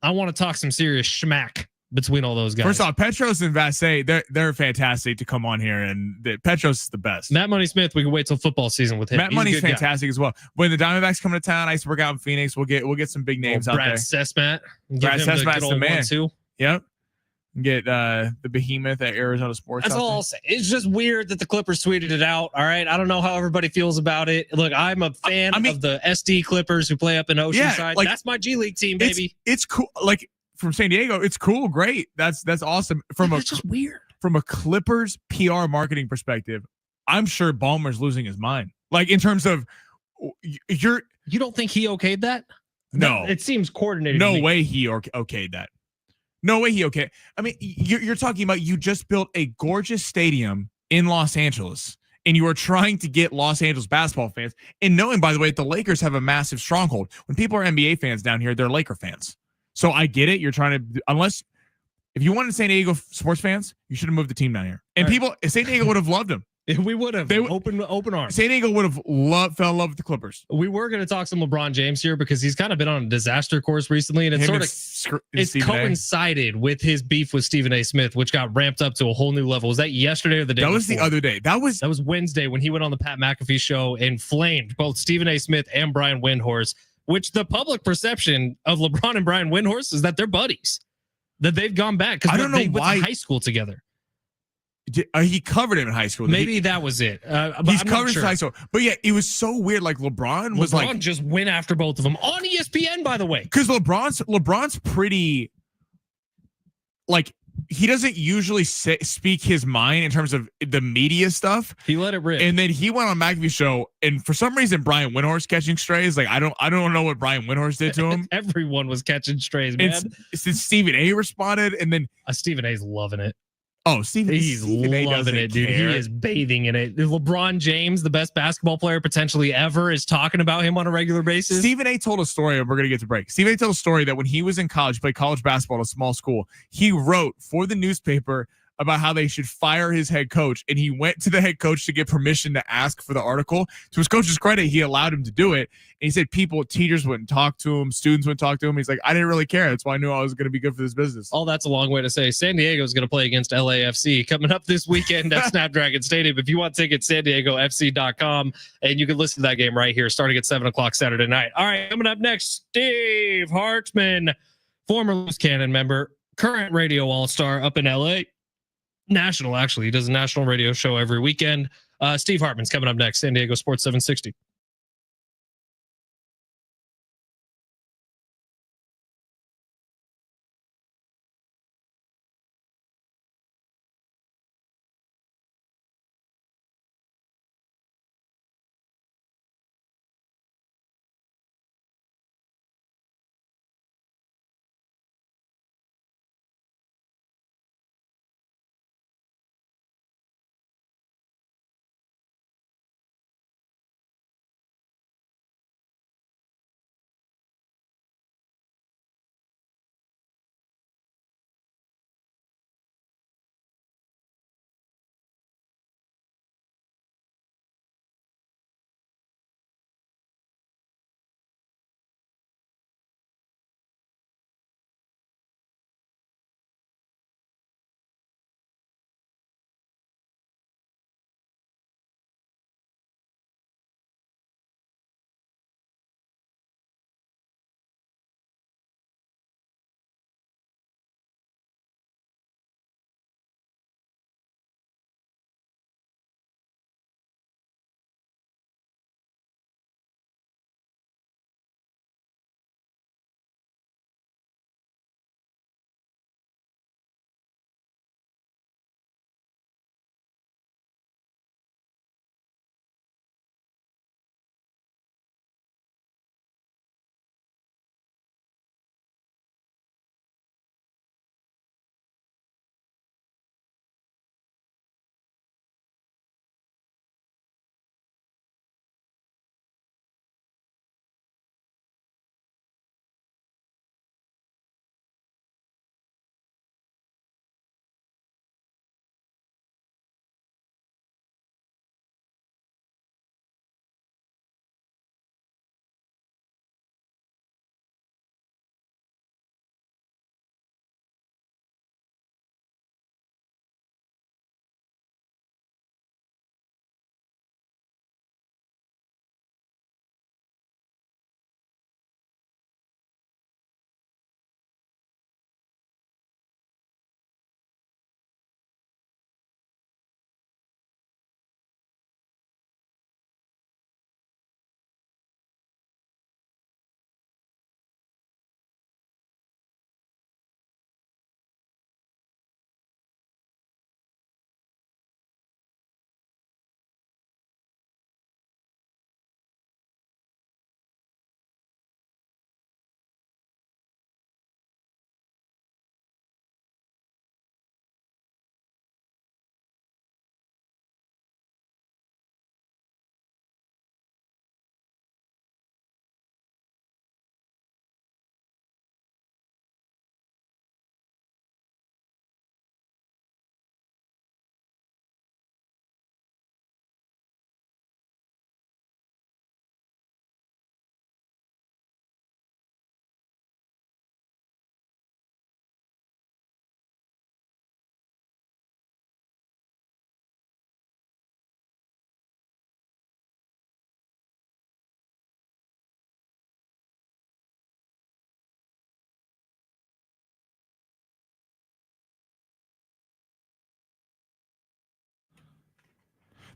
S1: I
S4: want to talk some serious schmack between all those guys.
S1: First off, Petros and Vasse, they're fantastic to come on here, and Petros is the best.
S4: Matt Money Smith, we can wait till football season with him.
S1: Matt Money's fantastic as well. When the Diamondbacks come to town, I used to work out in Phoenix. We'll get some big names out there.
S4: Brad Sesmat.
S1: Brad Sesmat's the man too. Yep. Get the behemoth at Arizona Sports.
S4: That's all I'll say. It's just weird that the Clippers tweeted it out. All right. I don't know how everybody feels about it. Look, I'm a fan of the SD Clippers who play up in Oceanside.
S1: Like,
S4: that's my G League team, baby.
S1: It's cool. Like from San Diego, it's cool. Great. That's awesome.
S4: It's just weird.
S1: From a Clippers PR marketing perspective, I'm sure Ballmer's losing his mind. Like in terms of you
S4: don't think he okayed that?
S1: No.
S4: It seems coordinated.
S1: No way he okayed that. No way he okay. I mean, you're talking about you just built a gorgeous stadium in Los Angeles, and you are trying to get Los Angeles basketball fans. And knowing, by the way, the Lakers have a massive stronghold. When people are NBA fans down here, they're Laker fans. So I get it. You're trying to, if you wanted San Diego sports fans, you should have moved the team down here. And San Diego would have loved him.
S4: We would have open arms.
S1: San Diego would have fell in love with the Clippers.
S4: We were going to talk some LeBron James here because he's kind of been on a disaster course recently, and it's coincided with his beef with Stephen A. Smith, which got ramped up to a whole new level. Was that yesterday or the day?
S1: That was the other day. That was
S4: Wednesday when he went on the Pat McAfee show and flamed both Stephen A. Smith and Brian Windhorst, which the public perception of LeBron and Brian Windhorst is that they're buddies, that they've gone back because they went to high school together.
S1: He covered him in high school.
S4: Maybe that was it.
S1: He's covered in high school. But yeah, it was so weird. Like LeBron
S4: just went after both of them on ESPN, by the way.
S1: Because LeBron's pretty, like, he doesn't usually speak his mind in terms of the media stuff.
S4: He let it rip.
S1: And then he went on McAfee's show, and for some reason, Brian Windhorst catching strays. Like, I don't know what Brian Windhorst did to him.
S4: Everyone was catching strays, man.
S1: Since Stephen A. responded, and then
S4: Stephen A.'s loving it.
S1: Oh,
S4: he's loving it, dude. He is bathing in it. LeBron James, the best basketball player potentially ever, is talking about him on a regular basis.
S1: Stephen A. told a story, and we're going to get to break. Stephen A. told a story that when he was in college, played college basketball at a small school, he wrote for the newspaper about how they should fire his head coach. And he went to the head coach to get permission to ask for the article. To his coach's credit, he allowed him to do it. And he said teachers wouldn't talk to him, students wouldn't talk to him. He's like, I didn't really care. That's why I knew I was going to be good for this business.
S4: All that's a long way to say San Diego is going to play against LAFC coming up this weekend at Snapdragon Stadium. If you want tickets, SanDiegoFC.com. And you can listen to that game right here starting at 7 o'clock Saturday night. All right, coming up next, Steve Hartman, former Loose Cannon member, current radio all-star up in LA. National, actually. He does a national radio show every weekend. Steve Hartman's coming up next. San Diego Sports 760.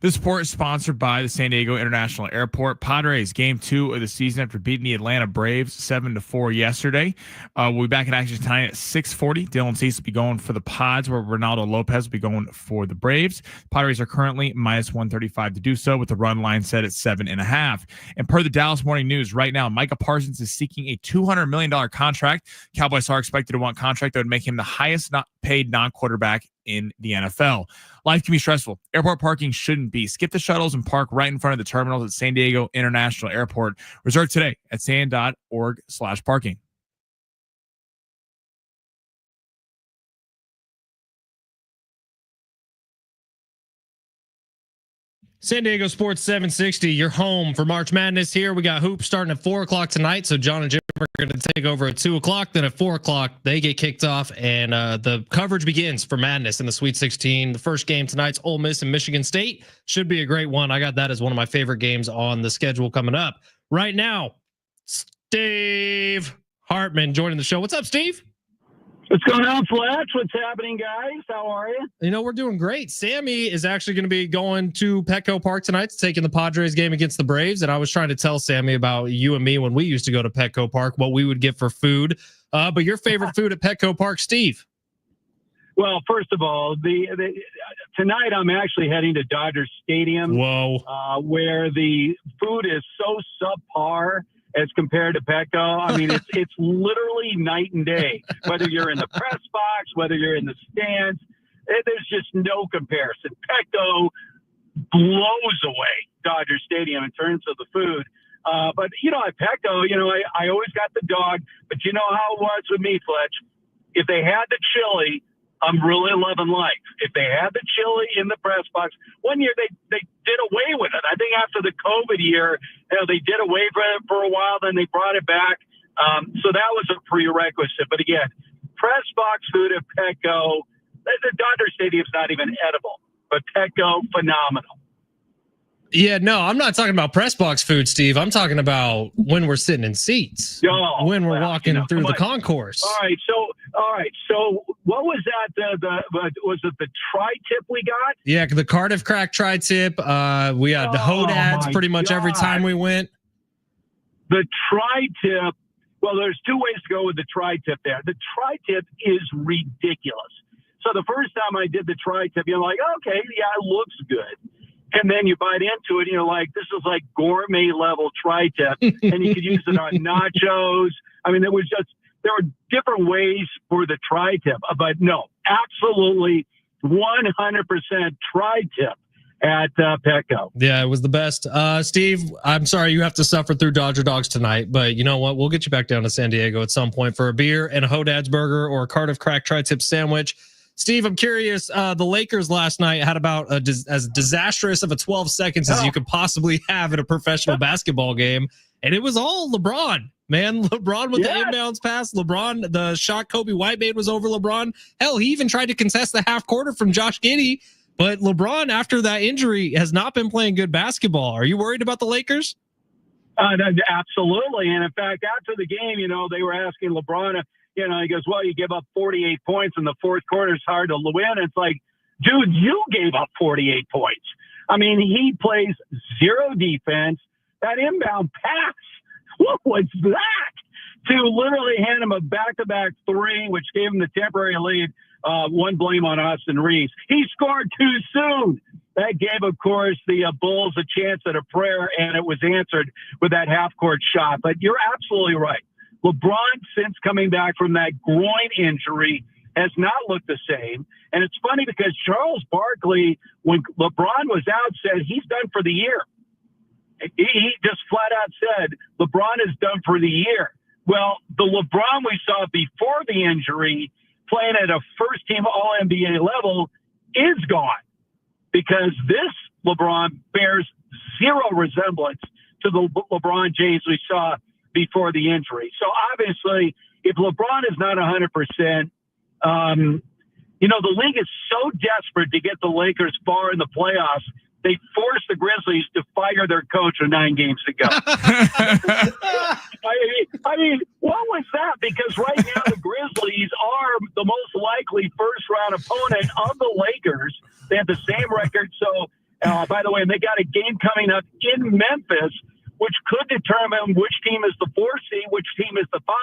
S1: This sport is sponsored by the San Diego International Airport. Padres game 2 of the season after beating the Atlanta Braves 7-4 yesterday. We'll be back in action tonight at 6:40. Dylan Cease will be going for the Pods, where Ronaldo Lopez will be going for the Braves. Padres are currently minus 135 to do so, with the run line set at 7.5. And per the Dallas Morning News, right now, Micah Parsons is seeking a $200 million contract. Cowboys are expected to want a contract that would make him the highest paid non-quarterback in the NFL. Life can be stressful. Airport parking shouldn't be. Skip the shuttles and park right in front of the terminals at San Diego International Airport. Reserve today at san.org/parking.
S4: San Diego Sports 760, your home for March Madness here. We got hoops starting at 4 o'clock tonight. So John and Jim are going to take over at 2 o'clock. Then at 4 o'clock, they get kicked off, and the coverage begins for Madness in the Sweet 16. The first game tonight's Ole Miss and Michigan State. Should be a great one. I got that as one of my favorite games on the schedule coming up. Right now, Steve Hartman joining the show. What's up, Steve?
S5: What's going on, Fletch? What's happening, guys? How are you?
S4: You know, we're doing great. Sammy is actually going to be going to Petco Park tonight, taking the Padres game against the Braves. And I was trying to tell Sammy about you and me when we used to go to Petco Park, what we would get for food. But your favorite food at Petco Park, Steve?
S5: Well, first of all, tonight I'm actually heading to Dodger Stadium.
S4: Whoa.
S5: Where the food is so subpar as compared to Petco. I mean, it's literally night and day. Whether you're in the press box, whether you're in the stands, there's just no comparison. Petco blows away Dodger Stadium in terms of the food. But, at Petco, I always got the dog. But you know how it was with me, Fletch? If they had the chili, I'm really loving life. If they had the chili in the press box, one year they did away with it. I think after the COVID year, they did away with it for a while, then they brought it back. So that was a prerequisite. But again, press box food at Petco, the Dodger Stadium's not even edible, but Petco, phenomenal.
S4: Yeah, no, I'm not talking about press box food, Steve. I'm talking about when we're sitting in seats, when we're walking through the concourse.
S5: All right. So what was that? Was it the tri-tip we got?
S4: Yeah, the Cardiff Crack tri-tip. We had the Hodads pretty much every time we went.
S5: The tri-tip. Well, there's two ways to go with the tri-tip there. The tri-tip is ridiculous. So the first time I did the tri-tip, you're like, okay, yeah, it looks good. And then you bite into it, and you're like, this is like gourmet level tri-tip. And you could use it on nachos. I mean, there were different ways for the tri-tip. But no, absolutely 100% tri-tip at Petco.
S4: Yeah, it was the best. Steve, I'm sorry you have to suffer through Dodger Dogs tonight, but you know what? We'll get you back down to San Diego at some point for a beer and a Hodad's burger or a Cardiff Crack tri-tip sandwich. Steve, I'm curious. The Lakers last night had about as disastrous of a 12 seconds as you could possibly have in a professional basketball game, and it was all LeBron. Man, LeBron with the inbounds pass. LeBron, the shot Kobe White made was over LeBron. Hell, he even tried to contest the half quarter from Josh Giddey, but LeBron, after that injury, has not been playing good basketball. Are you worried about the Lakers?
S5: Absolutely. And in fact, after the game, they were asking LeBron, he goes, well, you give up 48 points in the fourth quarter. It's hard to win. It's like, dude, you gave up 48 points. I mean, he plays zero defense. That inbound pass, what was that? To literally hand him a back-to-back three, which gave him the temporary lead. One blame on Austin Reeves. He scored too soon. That gave, of course, the Bulls a chance at a prayer, and it was answered with that half-court shot. But you're absolutely right. LeBron, since coming back from that groin injury, has not looked the same. And it's funny because Charles Barkley, when LeBron was out, said he's done for the year. He just flat out said LeBron is done for the year. Well, the LeBron we saw before the injury playing at a first-team All-NBA level is gone because this LeBron bears zero resemblance to the LeBron James we saw before the injury. So obviously, if LeBron is not 100%, the league is so desperate to get the Lakers far in the playoffs, they forced the Grizzlies to fire their coach with 9 games to go. I mean, what was that? Because right now the Grizzlies are the most likely first-round opponent of the Lakers. They have the same record. So By the way, and they got a game coming up in Memphis, which could determine which team is the 4 seed, which team is the 5,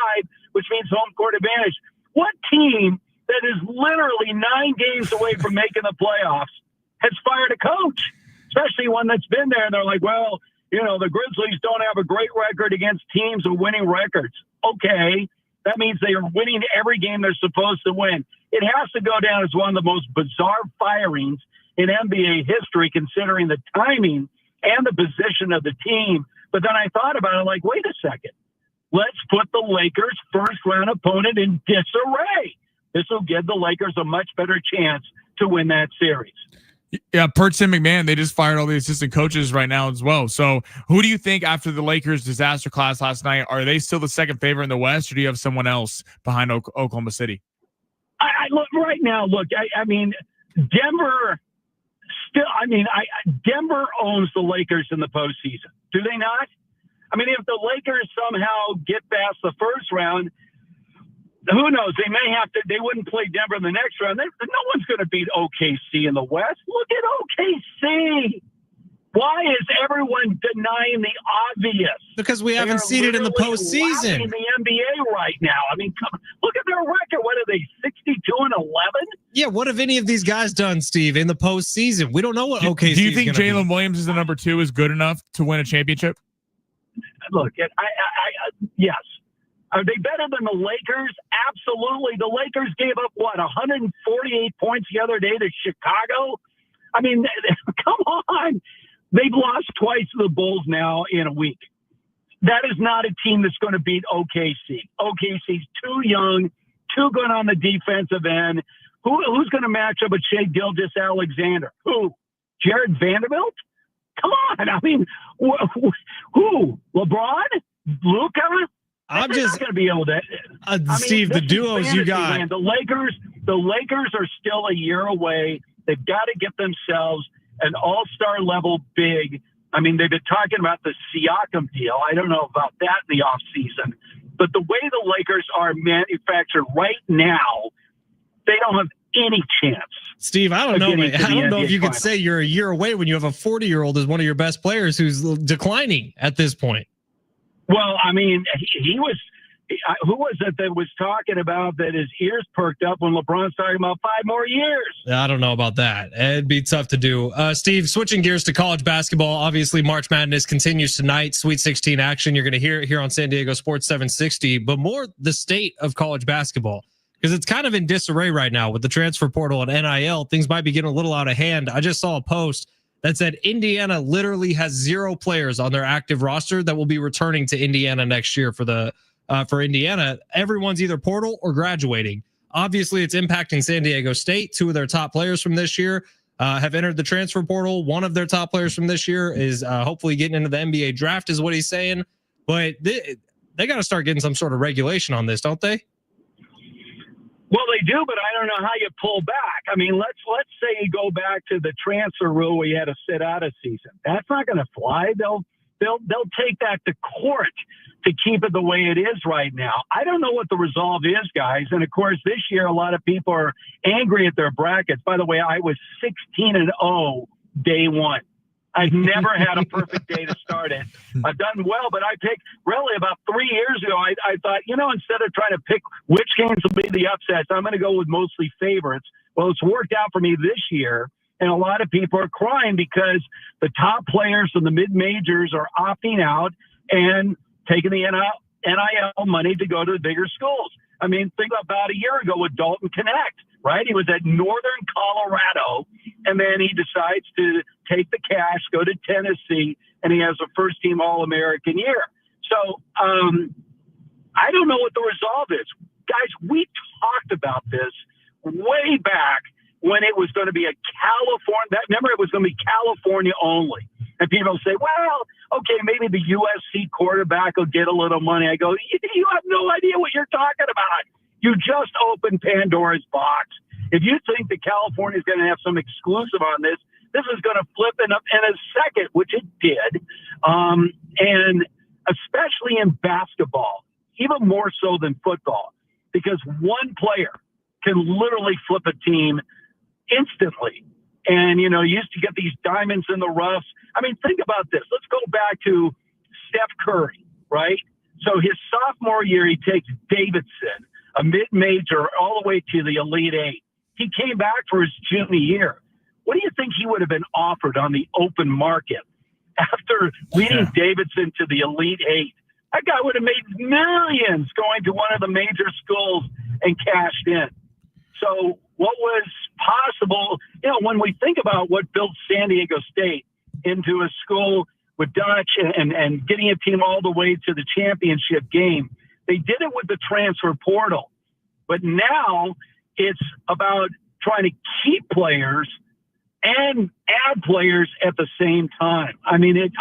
S5: which means home court advantage. What team that is literally 9 games away from making the playoffs has fired a coach, especially one that's been there? And they're like, well, you know, the Grizzlies don't have a great record against teams with winning records. Okay, that means they are winning every game they're supposed to win. It has to go down as one of the most bizarre firings in NBA history, considering the timing and the position of the team. But then I thought about it like, wait a second. Let's put the Lakers' first-round opponent in disarray. This will give the Lakers a much better chance to win that series.
S1: Yeah, Perts and McMahon, they just fired all the assistant coaches right now as well. So who do you think after the Lakers disaster class last night, are they still the second favorite in the West, or do you have someone else behind Oklahoma City?
S5: I look right now. Look, I mean, Denver still. I mean, Denver owns the Lakers in the postseason. Do they not? I mean, if the Lakers somehow get past the first round, who knows? They may have to. They wouldn't play Denver in the next round. No one's going to beat OKC in the West. Look at OKC. Why is everyone denying the obvious?
S4: Because we haven't seen it in the postseason.
S5: In the NBA right now. I mean, look at their record. What are they, 62-11?
S4: Yeah, what have any of these guys done, Steve, in the postseason? We don't know what OKC is.
S1: Do you think Jalen Williams is the number 2 is good enough to win a championship?
S5: Look, yes. Are they better than the Lakers? Absolutely. The Lakers gave up, 148 points the other day to Chicago? I mean, come on. They've lost twice to the Bulls now in a week. That is not a team that's going to beat OKC. OKC's too young, too good on the defensive end. Who's going to match up with Shai Gilgeous-Alexander? Who? Jared Vanderbilt? Come on. I mean, who? LeBron? Luka?
S4: I'm just
S5: not going to be able to.
S4: Steve, the duos you got.
S5: Man. The Lakers are still a year away. They've got to get themselves an all-star level big. I mean, they've been talking about the Siakam deal. I don't know about that in the offseason. But the way the Lakers are manufactured right now, they don't have any chance.
S4: Steve, I don't know. I don't know if you could say you're a year away when you have a 40-year-old as one of your best players who's declining at this point.
S5: Well, I mean, he was. Who was it that was talking about that his ears perked up when LeBron's talking about 5 more years?
S4: I don't know about that. It'd be tough to do. Steve, switching gears to college basketball. Obviously, March Madness continues tonight. Sweet 16 action. You're going to hear it here on San Diego Sports 760, but more the state of college basketball, because it's kind of in disarray right now with the transfer portal and NIL. Things might be getting a little out of hand. I just saw a post that said Indiana literally has 0 players on their active roster that will be returning to Indiana next year for Indiana. Everyone's either portal or graduating. Obviously, it's impacting San Diego State. 2 of their top players from this year have entered the transfer portal. One of their top players from this year is hopefully getting into the NBA draft, is what he's saying. But they got to start getting some sort of regulation on this, don't they?
S5: Well, they do, but I don't know how you pull back. I mean, let's say you go back to the transfer rule where you had to sit out a season. That's not going to fly. They'll take that to court to keep it the way it is right now. I don't know what the resolve is, guys. And of course, this year, a lot of people are angry at their brackets. By the way, I was 16-0 day one. I've never had a perfect day to start it. I've done well, but I picked really about 3 years ago. I thought, instead of trying to pick which games will be the upsets, I'm going to go with mostly favorites. Well, it's worked out for me this year. And a lot of people are crying because the top players from the mid-majors are opting out and taking the NIL money to go to the bigger schools. I mean, think about a year ago with Dalton Connect, right? He was at Northern Colorado, and then he decides to take the cash, go to Tennessee, and he has a first-team All-American year. So I don't know what the resolve is. Guys, we talked about this way back when it was going to be a remember it was going to be California only. And people say, well, okay, maybe the USC quarterback will get a little money. I go, you have no idea what you're talking about. You just opened Pandora's box. If you think that California is going to have some exclusive on this is going to flip in a second, which it did. And especially in basketball, even more so than football, because one player can literally flip a team instantly. And, you used to get these diamonds in the roughs. I mean, think about this. Let's go back to Steph Curry, right? So his sophomore year, he takes Davidson, a mid-major, all the way to the Elite Eight. He came back for his junior year. What do you think he would have been offered on the open market after leading Davidson to the Elite Eight? That guy would have made millions going to one of the major schools and cashed in. So what was possible, when we think about what built San Diego State into a school with Dutch and getting a team all the way to the championship game, they did it with the transfer portal. But now it's about trying to keep players and add players at the same time. I mean, it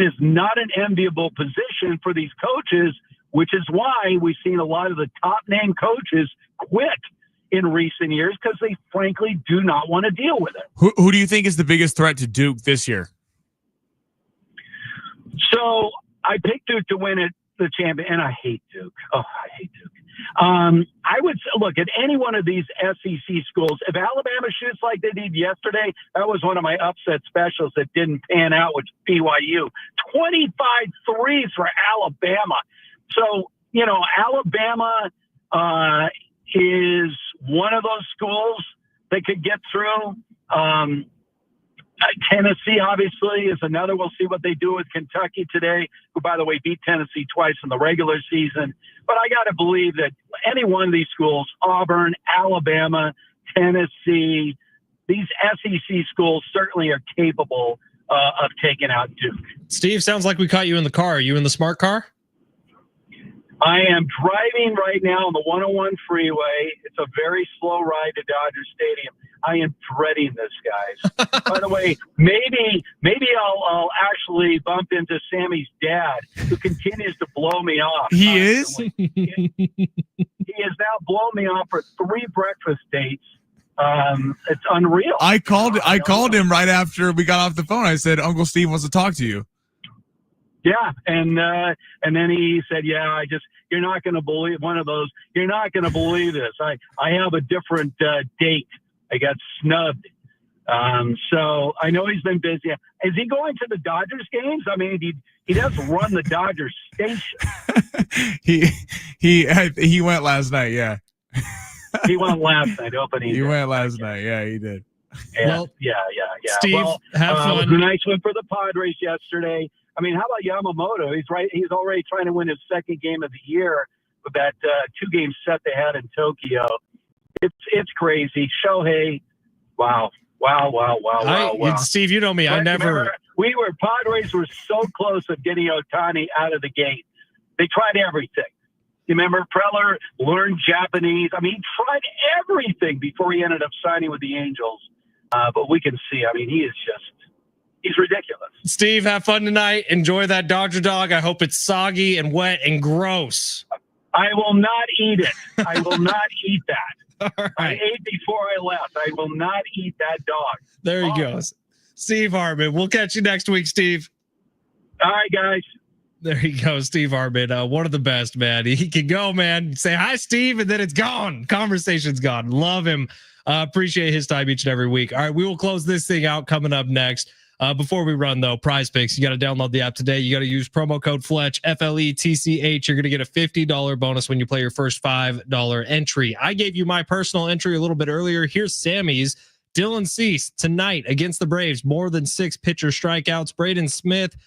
S5: is not an enviable position for these coaches, which is why we've seen a lot of the top name coaches quit in recent years because they frankly do not want to deal with it.
S1: Who do you think is the biggest threat to Duke this year?
S5: So I picked Duke to win it, the champion, and I hate Duke. Oh, I hate Duke. I would look at any one of these SEC schools. If Alabama shoots like they did yesterday, that was one of my upset specials that didn't pan out with BYU. 25 threes for Alabama. So, Alabama is one of those schools that could get through. Tennessee, obviously, is another. We'll see what they do with Kentucky today, who, by the way, beat Tennessee twice in the regular season. But I got to believe that any one of these schools, Auburn, Alabama, Tennessee, these SEC schools certainly are capable of taking out Duke.
S4: Steve, sounds like we caught you in the car. Are you in the smart car?
S5: I am driving right now on the 101 freeway. It's a very slow ride to Dodger Stadium. I am dreading this, guys. By the way, maybe I'll actually bump into Sammy's dad, who continues to blow me off.
S1: He is?
S5: He has now blown me off for 3 breakfast dates. It's unreal.
S1: I called him right after we got off the phone. I said, Uncle Steve wants to talk to you.
S5: Yeah, and then he said, "Yeah, you're not going to believe one of those. You're not going to believe this. I have a different date. I got snubbed. So I know he's been busy. Is he going to the Dodgers games? I mean, he does run the Dodgers station.
S1: he went last night. Yeah,
S5: he went last night.
S1: He went last night. Yeah, he did.
S5: Yeah,
S4: well,
S5: yeah.
S4: Steve, have fun.
S5: It was a nice win for the Padres yesterday. I mean, how about Yamamoto? He's right. He's already trying to win his second game of the year with that 2-game set they had in Tokyo. It's crazy. Shohei, wow.
S4: Steve, you know me.
S5: Padres were so close of getting Ohtani out of the gate. They tried everything. You remember Preller learned Japanese. I mean, he tried everything before he ended up signing with the Angels. But we can see, I mean, he's ridiculous.
S4: Steve, have fun tonight. Enjoy that Dodger dog. I hope it's soggy and wet and gross.
S5: I will not eat it. I will not eat that.
S4: All right.
S5: I ate before I left. I will not eat that dog.
S4: There he goes. Steve Hartman. We'll catch you next week, Steve.
S5: All right, guys.
S4: There he goes, Steve Hartman. One of the best, man. He can go, man. Say hi, Steve, and then it's gone. Conversation's gone. Love him. Appreciate his time each and every week. All right, we will close this thing out coming up next. Before we run, though, Prize Picks, you got to download the app today. You got to use promo code Fletch, FLETCH. You're going to get a $50 bonus when you play your first $5 entry. I gave you my personal entry a little bit earlier. Here's Sammy's. Dylan Cease tonight against the Braves, more than 6 pitcher strikeouts. Braden Smith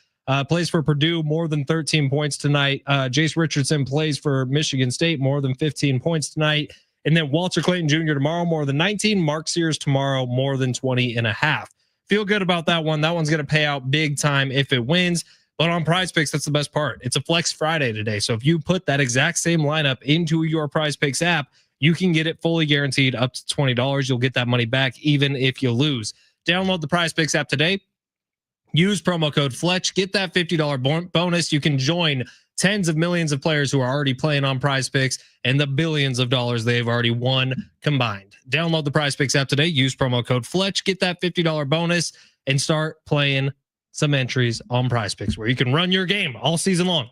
S4: plays for Purdue, more than 13 points tonight. Jace Richardson plays for Michigan State, more than 15 points tonight. And then Walter Clayton Jr. tomorrow, more than 19. Mark Sears tomorrow, more than 20.5. Feel good about that one. That one's going to pay out big time if it wins. But on Prize Picks, that's the best part. It's a Flex Friday today. So if you put that exact same lineup into your Prize Picks app, you can get it fully guaranteed up to $20. You'll get that money back even if you lose. Download the Prize Picks app today. Use promo code Fletch. Get that $50 bonus. You can join tens of millions of players who are already playing on Prize Picks and the billions of dollars they've already won combined. Download the Prize Picks app today. Use promo code Fletch. Get that $50 bonus and start playing some entries on Prize Picks where you can run your game all season long.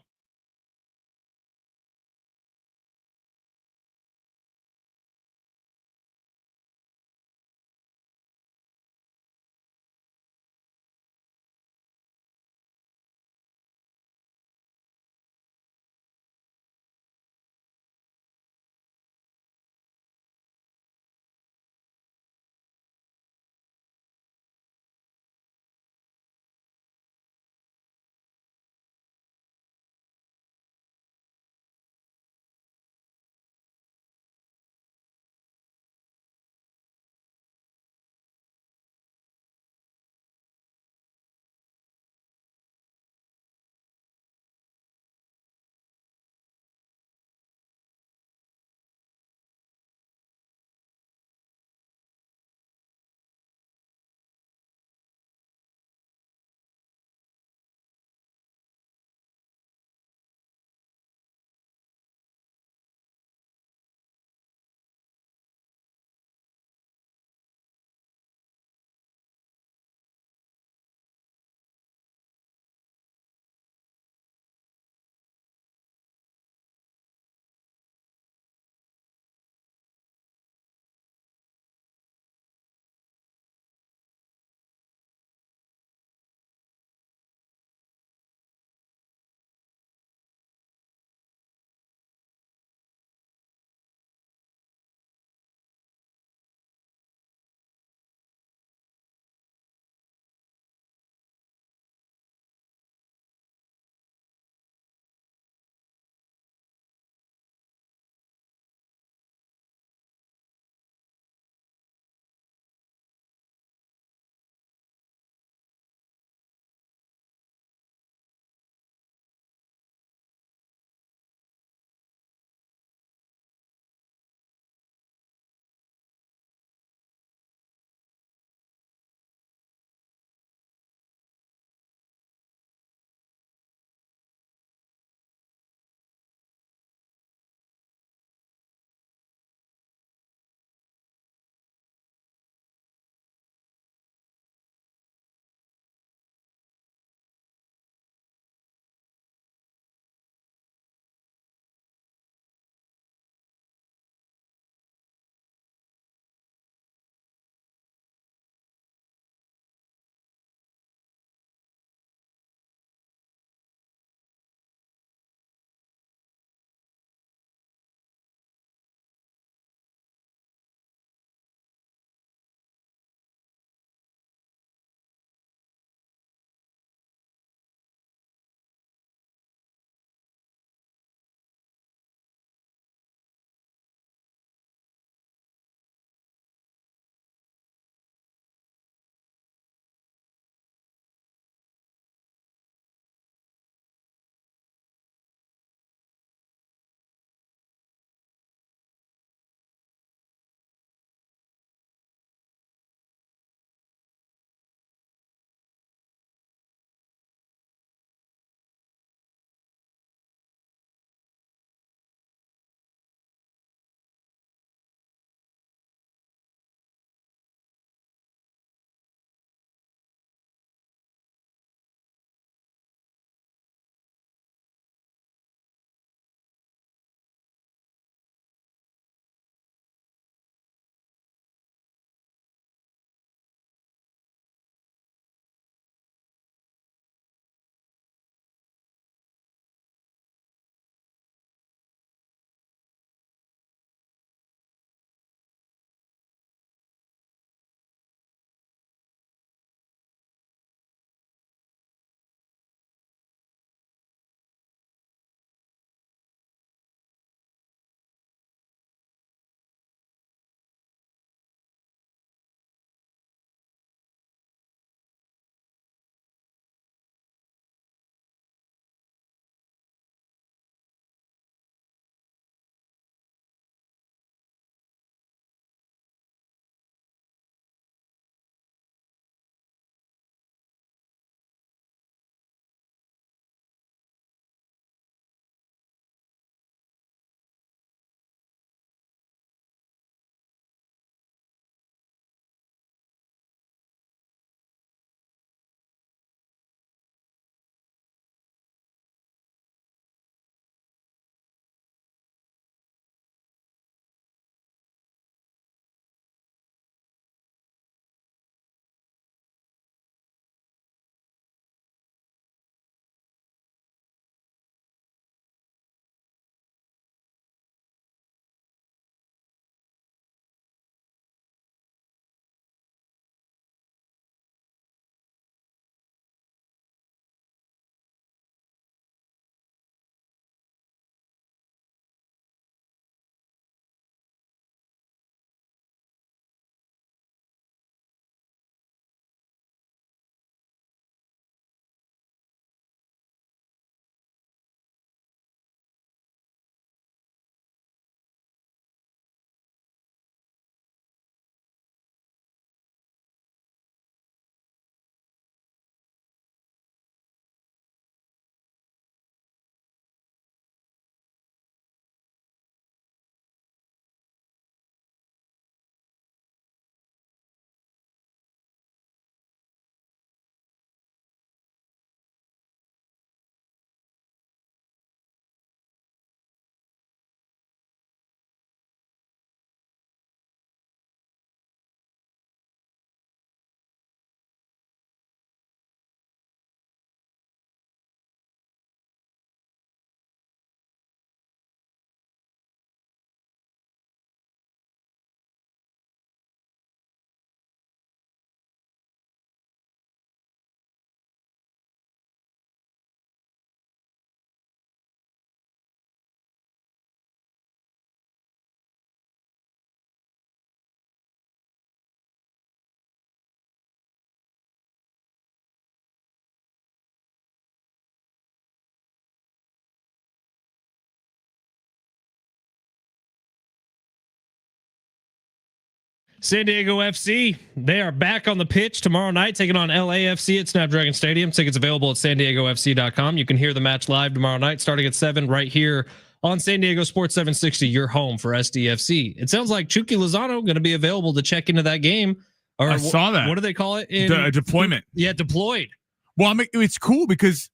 S4: San Diego FC, they are back on the pitch tomorrow night, taking on LAFC at Snapdragon Stadium. Tickets available at sandiegofc.com. You can hear the match live tomorrow night, starting at 7 right here on San Diego Sports 760, your home for SDFC. It sounds like Chucky Lozano going to be available to check into that game. Or
S1: I saw that.
S4: What do they call it?
S1: Deployment.
S4: Yeah, deployed.
S1: Well, I mean, it's cool because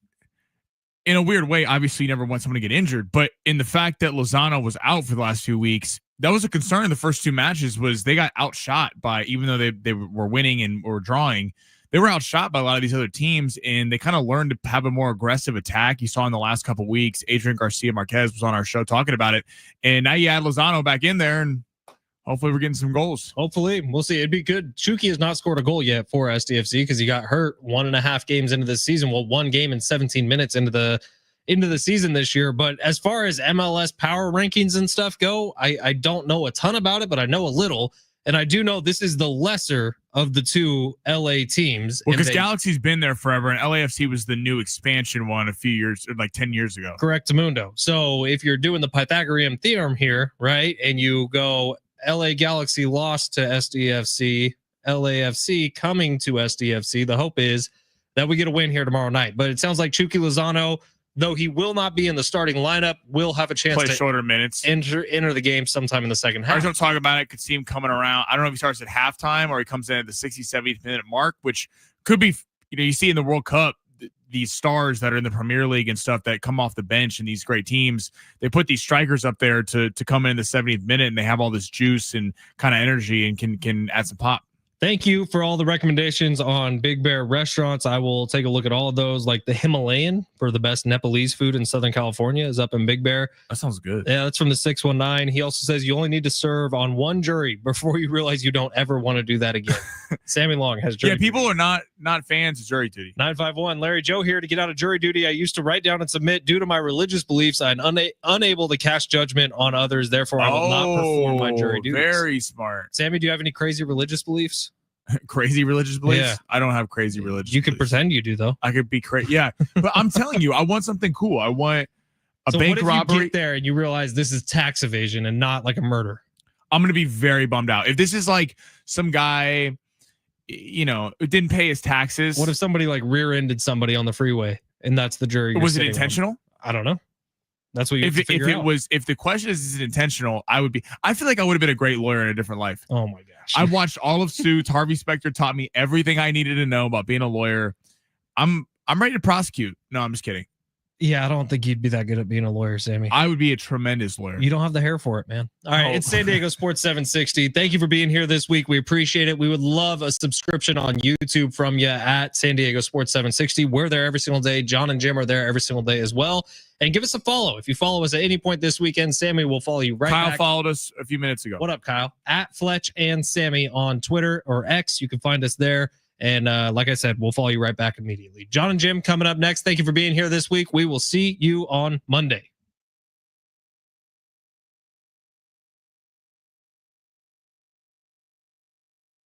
S1: in a weird way, obviously you never want someone to get injured, but in the fact that Lozano was out for the last few weeks, that was a concern in the first two matches. Was they got outshot by, even though they were winning and were drawing, they were outshot by a lot of these other teams, and they kind of learned to have a more aggressive attack. You saw in the last couple of weeks, Adrian Garcia Marquez was on our show talking about it, and now you add Lozano back in there, and hopefully we're getting some goals.
S4: Hopefully. We'll see. It'd be good. Chucky has not scored a goal yet for SDFC because he got hurt 1.5 games into the season. Well, 1 game and 17 minutes into the season this year. But as far as MLS power rankings and stuff go, I don't know a ton about it, but I know a little. And I do know this is the lesser of the two LA teams.
S1: Well, because Galaxy's been there forever, and LAFC was the new expansion one a few years, like 10 years ago.
S4: Correct, Mundo. So if you're doing the Pythagorean theorem here, right, and you go LA Galaxy lost to SDFC, LAFC coming to SDFC, the hope is that we get a win here tomorrow night. But it sounds like Chucky Lozano, though he will not be in the starting lineup, will have a chance
S1: Play
S4: to
S1: shorter minutes.
S4: enter the game sometime in the second half.
S1: I don't talk about it. Could see him coming around. I don't know if he starts at halftime or he comes in at the 60, 70th minute mark, which could be, you see in the World Cup, these stars that are in the Premier League and stuff that come off the bench and these great teams, they put these strikers up there to come in the 70th minute, and they have all this juice and kind of energy and can add some pop.
S4: Thank you for all the recommendations on Big Bear restaurants. I will take a look at all of those, like the Himalayan for the best Nepalese food in Southern California is up in Big Bear.
S1: That sounds good.
S4: Yeah, that's from the 619. He also says you only need to serve on one jury before you realize you don't ever want to do that again. Sammy Long has jury
S1: Yeah, people
S4: duty.
S1: are not fans of jury duty.
S4: 951, Larry Joe here to get out of jury duty. I used to write down and submit due to my religious beliefs. I'm unable to cast judgment on others. Therefore, I will not perform my jury duties.
S1: Very smart.
S4: Sammy, do you have any crazy religious beliefs?
S1: Crazy religious beliefs?
S4: Yeah.
S1: I don't have crazy religious
S4: You could
S1: beliefs.
S4: pretend you do, though.
S1: I could be crazy. Yeah, but I'm telling you, I want something cool. I want a
S4: So
S1: bank
S4: what if
S1: robbery.
S4: you get there and you realize this is tax evasion and not like a murder?
S1: I'm going to be very bummed out. If this is like some guy, didn't pay his taxes.
S4: What if somebody like rear-ended somebody on the freeway and that's the jury?
S1: Was it intentional?
S4: I don't know. That's what you
S1: If the question is it intentional, I feel like I would have been a great lawyer in a different life.
S4: Oh my gosh.
S1: I watched all of Suits. Harvey Specter taught me everything I needed to know about being a lawyer. I'm ready to prosecute. No, I'm just kidding.
S4: Yeah, I don't think you'd be that good at being a lawyer, Sammy.
S1: I would be a tremendous lawyer.
S4: You don't have the hair for it, man. All right, It's San Diego Sports 760. Thank you for being here this week. We appreciate it. We would love a subscription on YouTube from you at San Diego Sports 760. We're there every single day. John and Jim are there every single day as well. And give us a follow. If you follow us at any point this weekend, Sammy will follow you right
S1: Kyle
S4: back.
S1: followed us a few minutes ago.
S4: What up, Kyle? At Fletch and Sammy on Twitter or X. You can find us there. And like I said, we'll follow you right back immediately. John and Jim coming up next. Thank you for being here this week. We will see you on Monday.